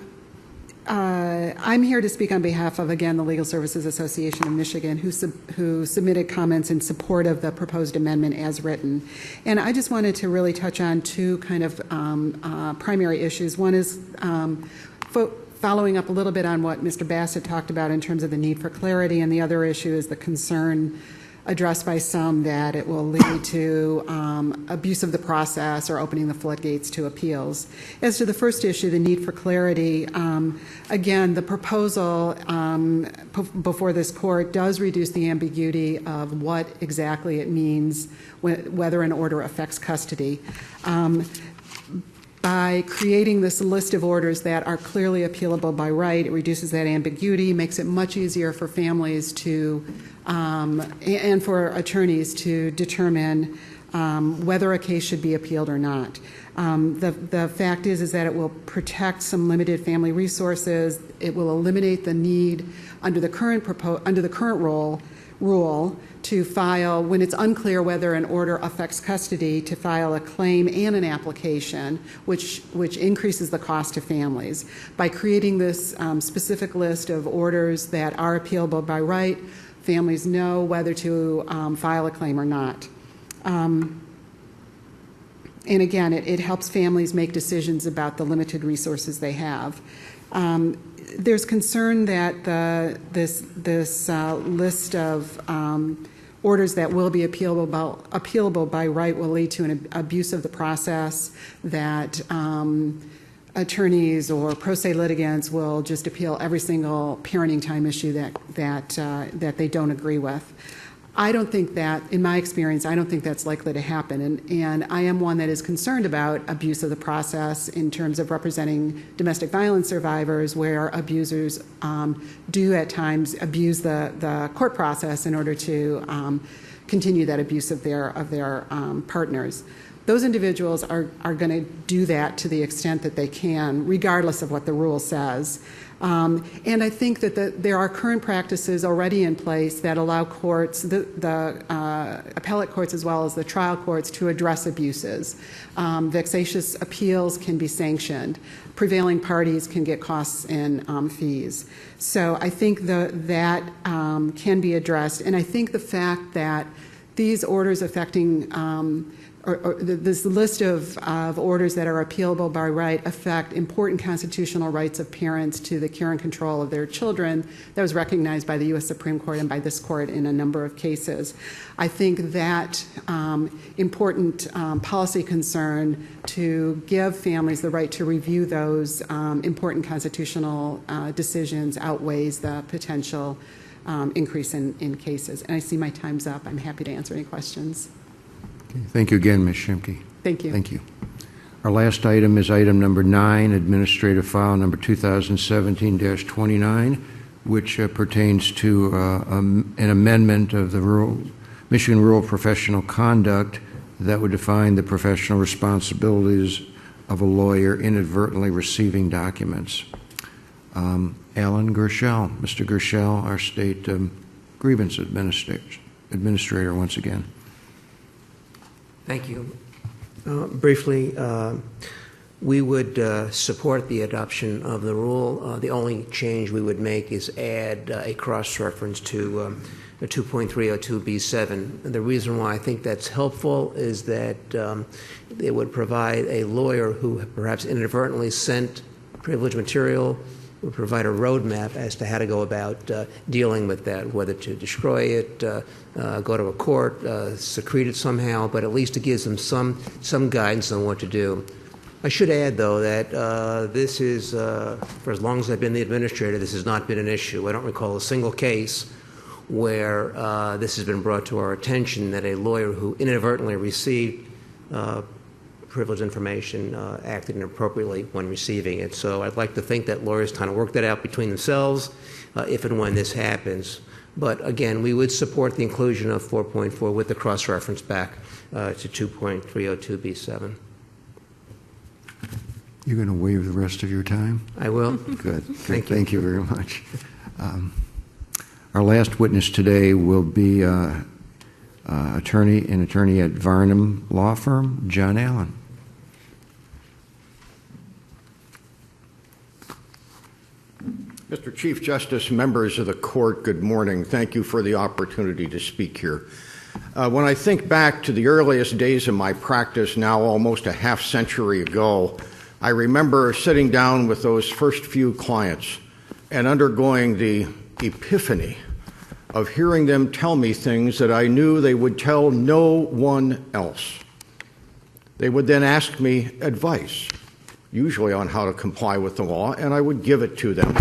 here to speak on behalf of, again, the Legal Services Association of Michigan, who submitted comments in support of the proposed amendment as written. And I just wanted to really touch on two kind of primary issues. One is following up a little bit on what Mr. Bassett talked about in terms of the need for clarity, and the other issue is the concern addressed by some that it will lead to abuse of the process or opening the floodgates to appeals. As to the first issue, the need for clarity, again, the proposal before this court does reduce the ambiguity of what exactly it means whether an order affects custody. By creating this list of orders that are clearly appealable by right, it reduces that ambiguity, makes it much easier for families to and for attorneys to determine whether a case should be appealed or not. The fact is that it will protect some limited family resources. It will eliminate the need under the current rule to file, when it's unclear whether an order affects custody, to file a claim and an application, which increases the cost to families. By creating this specific list of orders that are appealable by right, families know whether to file a claim or not. And again, it helps families make decisions about the limited resources they have. There's concern that this list of orders that will be appealable by right will lead to an abuse of the process, that attorneys or pro se litigants will just appeal every single parenting time issue that they don't agree with. I don't think that, in my experience, I don't think that's likely to happen. And I am one that is concerned about abuse of the process in terms of representing domestic violence survivors, where abusers do at times abuse the court process in order to continue that abuse of their partners. Those individuals are going to do that to the extent that they can, regardless of what the rule says. And I think that there are current practices already in place that allow courts, the appellate courts as well as the trial courts, to address abuses. Vexatious appeals can be sanctioned. Prevailing parties can get costs and fees. So I think that can be addressed. And I think the fact that these orders affecting or this list of orders that are appealable by right affect important constitutional rights of parents to the care and control of their children, that was recognized by the U.S. Supreme Court and by this court in a number of cases. I think that important policy concern to give families the right to review those important constitutional decisions outweighs the potential increase in cases. And I see my time's up. I'm happy to answer any questions. Thank you again, Ms. Shimke. Thank you. Thank you. Our last item is item number 9, Administrative File number 2017-29, which pertains to an amendment of the Michigan Rural Professional Conduct that would define the professional responsibilities of a lawyer inadvertently receiving documents. Alan Gershell. Mr. Gershell, our state grievance administrator once again. Thank you. Briefly, we would support the adoption of the rule. The only change we would make is add a cross-reference to 2.302B7. The reason why I think that's helpful is that it would provide a lawyer who perhaps inadvertently sent privileged material, would provide a roadmap as to how to go about dealing with that, whether to destroy it, go to a court, secrete it somehow, but at least it gives them some guidance on what to do. I should add, though, that this is, for as long as I've been the administrator, this has not been an issue. I don't recall a single case where this has been brought to our attention that a lawyer who inadvertently received privileged information acted inappropriately when receiving it. So I'd like to think that lawyers kind of work that out between themselves if and when this happens. But again, we would support the inclusion of 4.4 with the cross-reference back to 2.302B7. You're going to waive the rest of your time? I will. Good. Thank you very much. Our last witness today will be attorney at Varnum Law Firm, John Allen. Mr. Chief Justice, members of the court, good morning. Thank you for the opportunity to speak here. When I think back to the earliest days of my practice, now almost a half century ago, I remember sitting down with those first few clients and undergoing the epiphany of hearing them tell me things that I knew they would tell no one else. They would then ask me advice, usually on how to comply with the law, and I would give it to them.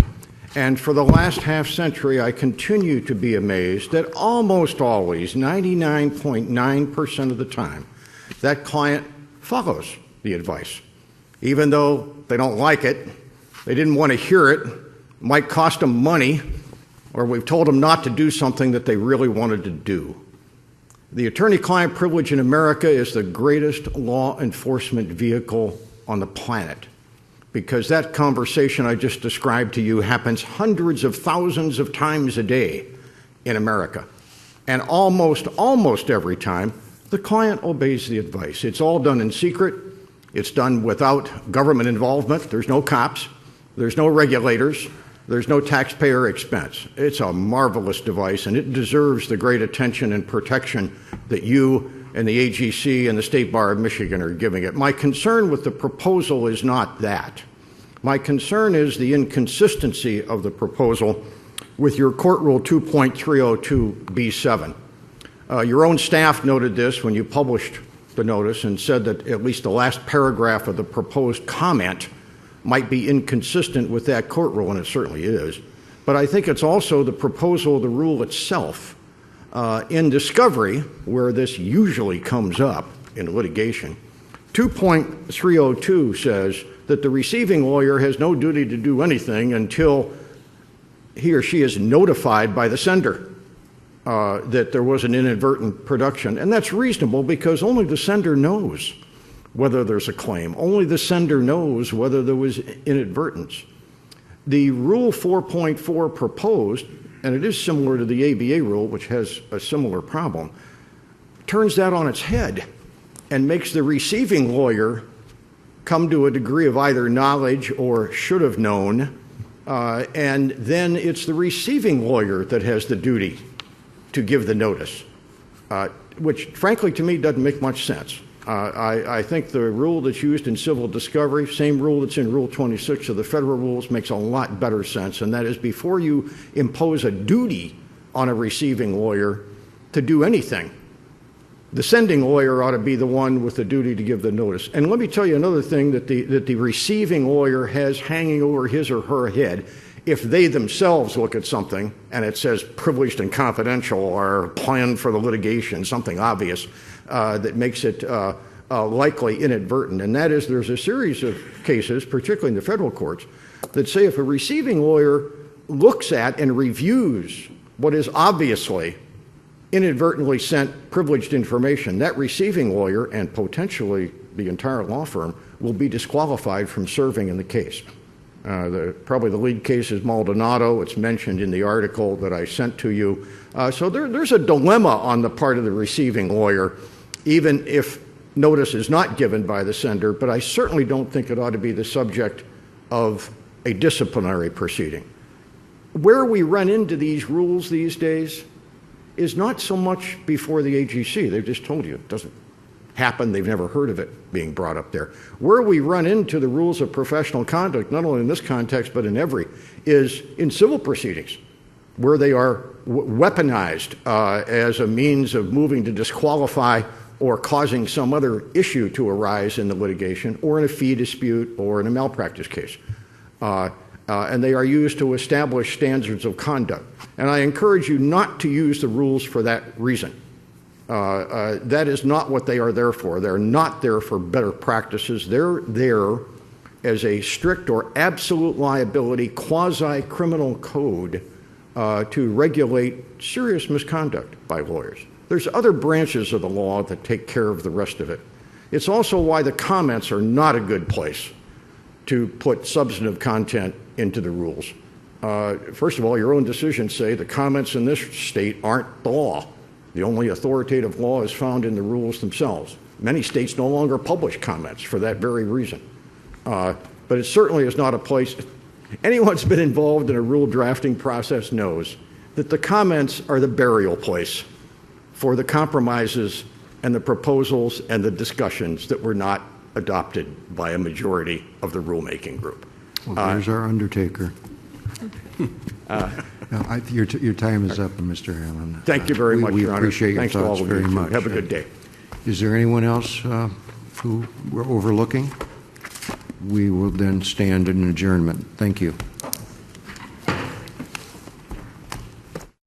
And for the last half century, I continue to be amazed that almost always, 99.9% of the time, that client follows the advice. Even though they don't like it, they didn't want to hear it, might cost them money, or we've told them not to do something that they really wanted to do. The attorney-client privilege in America is the greatest law enforcement vehicle on the planet, because that conversation I just described to you happens hundreds of thousands of times a day in America. And almost every time, the client obeys the advice. It's all done in secret. It's done without government involvement. There's no cops. There's no regulators. There's no taxpayer expense. It's a marvelous device, and it deserves the great attention and protection that you and the AGC and the State Bar of Michigan are giving it. My concern with the proposal is not that. My concern is the inconsistency of the proposal with your Court Rule 2.302B7. Your own staff noted this when you published the notice and said that at least the last paragraph of the proposed comment might be inconsistent with that court rule, and it certainly is. But I think it's also the proposal of the rule itself. In discovery, where this usually comes up in litigation, 2.302 says that the receiving lawyer has no duty to do anything until he or she is notified by the sender that there was an inadvertent production. And that's reasonable because only the sender knows whether there's a claim. Only the sender knows whether there was inadvertence. The Rule 4.4 proposed, and it is similar to the ABA rule, which has a similar problem, turns that on its head and makes the receiving lawyer come to a degree of either knowledge or should have known, and then it's the receiving lawyer that has the duty to give the notice, which frankly to me doesn't make much sense. I think the rule that's used in civil discovery, same rule that's in Rule 26 of the federal rules, makes a lot better sense, and that is before you impose a duty on a receiving lawyer to do anything, the sending lawyer ought to be the one with the duty to give the notice. And let me tell you another thing that the receiving lawyer has hanging over his or her head. If they themselves look at something and it says privileged and confidential or planned for the litigation, something obvious that makes it likely inadvertent, and that is there's a series of cases, particularly in the federal courts, that say if a receiving lawyer looks at and reviews what is obviously inadvertently sent privileged information, that receiving lawyer and potentially the entire law firm will be disqualified from serving in the case. Probably the lead case is Maldonado. It's mentioned in the article that I sent to you. So there's a dilemma on the part of the receiving lawyer, even if notice is not given by the sender, but I certainly don't think it ought to be the subject of a disciplinary proceeding. Where we run into these rules these days is not so much before the AGC. They've just told you it doesn't happen. They've never heard of it being brought up there. Where we run into the rules of professional conduct, not only in this context but in every, is in civil proceedings, where they are weaponized as a means of moving to disqualify or causing some other issue to arise in the litigation, or in a fee dispute, or in a malpractice case. And they are used to establish standards of conduct. And I encourage you not to use the rules for that reason. That is not what they are there for. They're not there for better practices. They're there as a strict or absolute liability quasi-criminal code to regulate serious misconduct by lawyers. There's other branches of the law that take care of the rest of it. It's also why the comments are not a good place to put substantive content into the rules. First of all, your own decisions say the comments in this state aren't the law. The only authoritative law is found in the rules themselves. Many states no longer publish comments for that very reason. But it certainly is not a place. Anyone who's been involved in a rule drafting process knows that the comments are the burial place for the compromises and the proposals and the discussions that were not adopted by a majority of the rulemaking group. Well, there's our undertaker. Your time is up, Mr. Allen. Thank you very much, Your Honor. We appreciate your Thanks to all thoughts of very you. much. Have a good day. Is there anyone else who we're overlooking? We will then stand in adjournment. Thank you.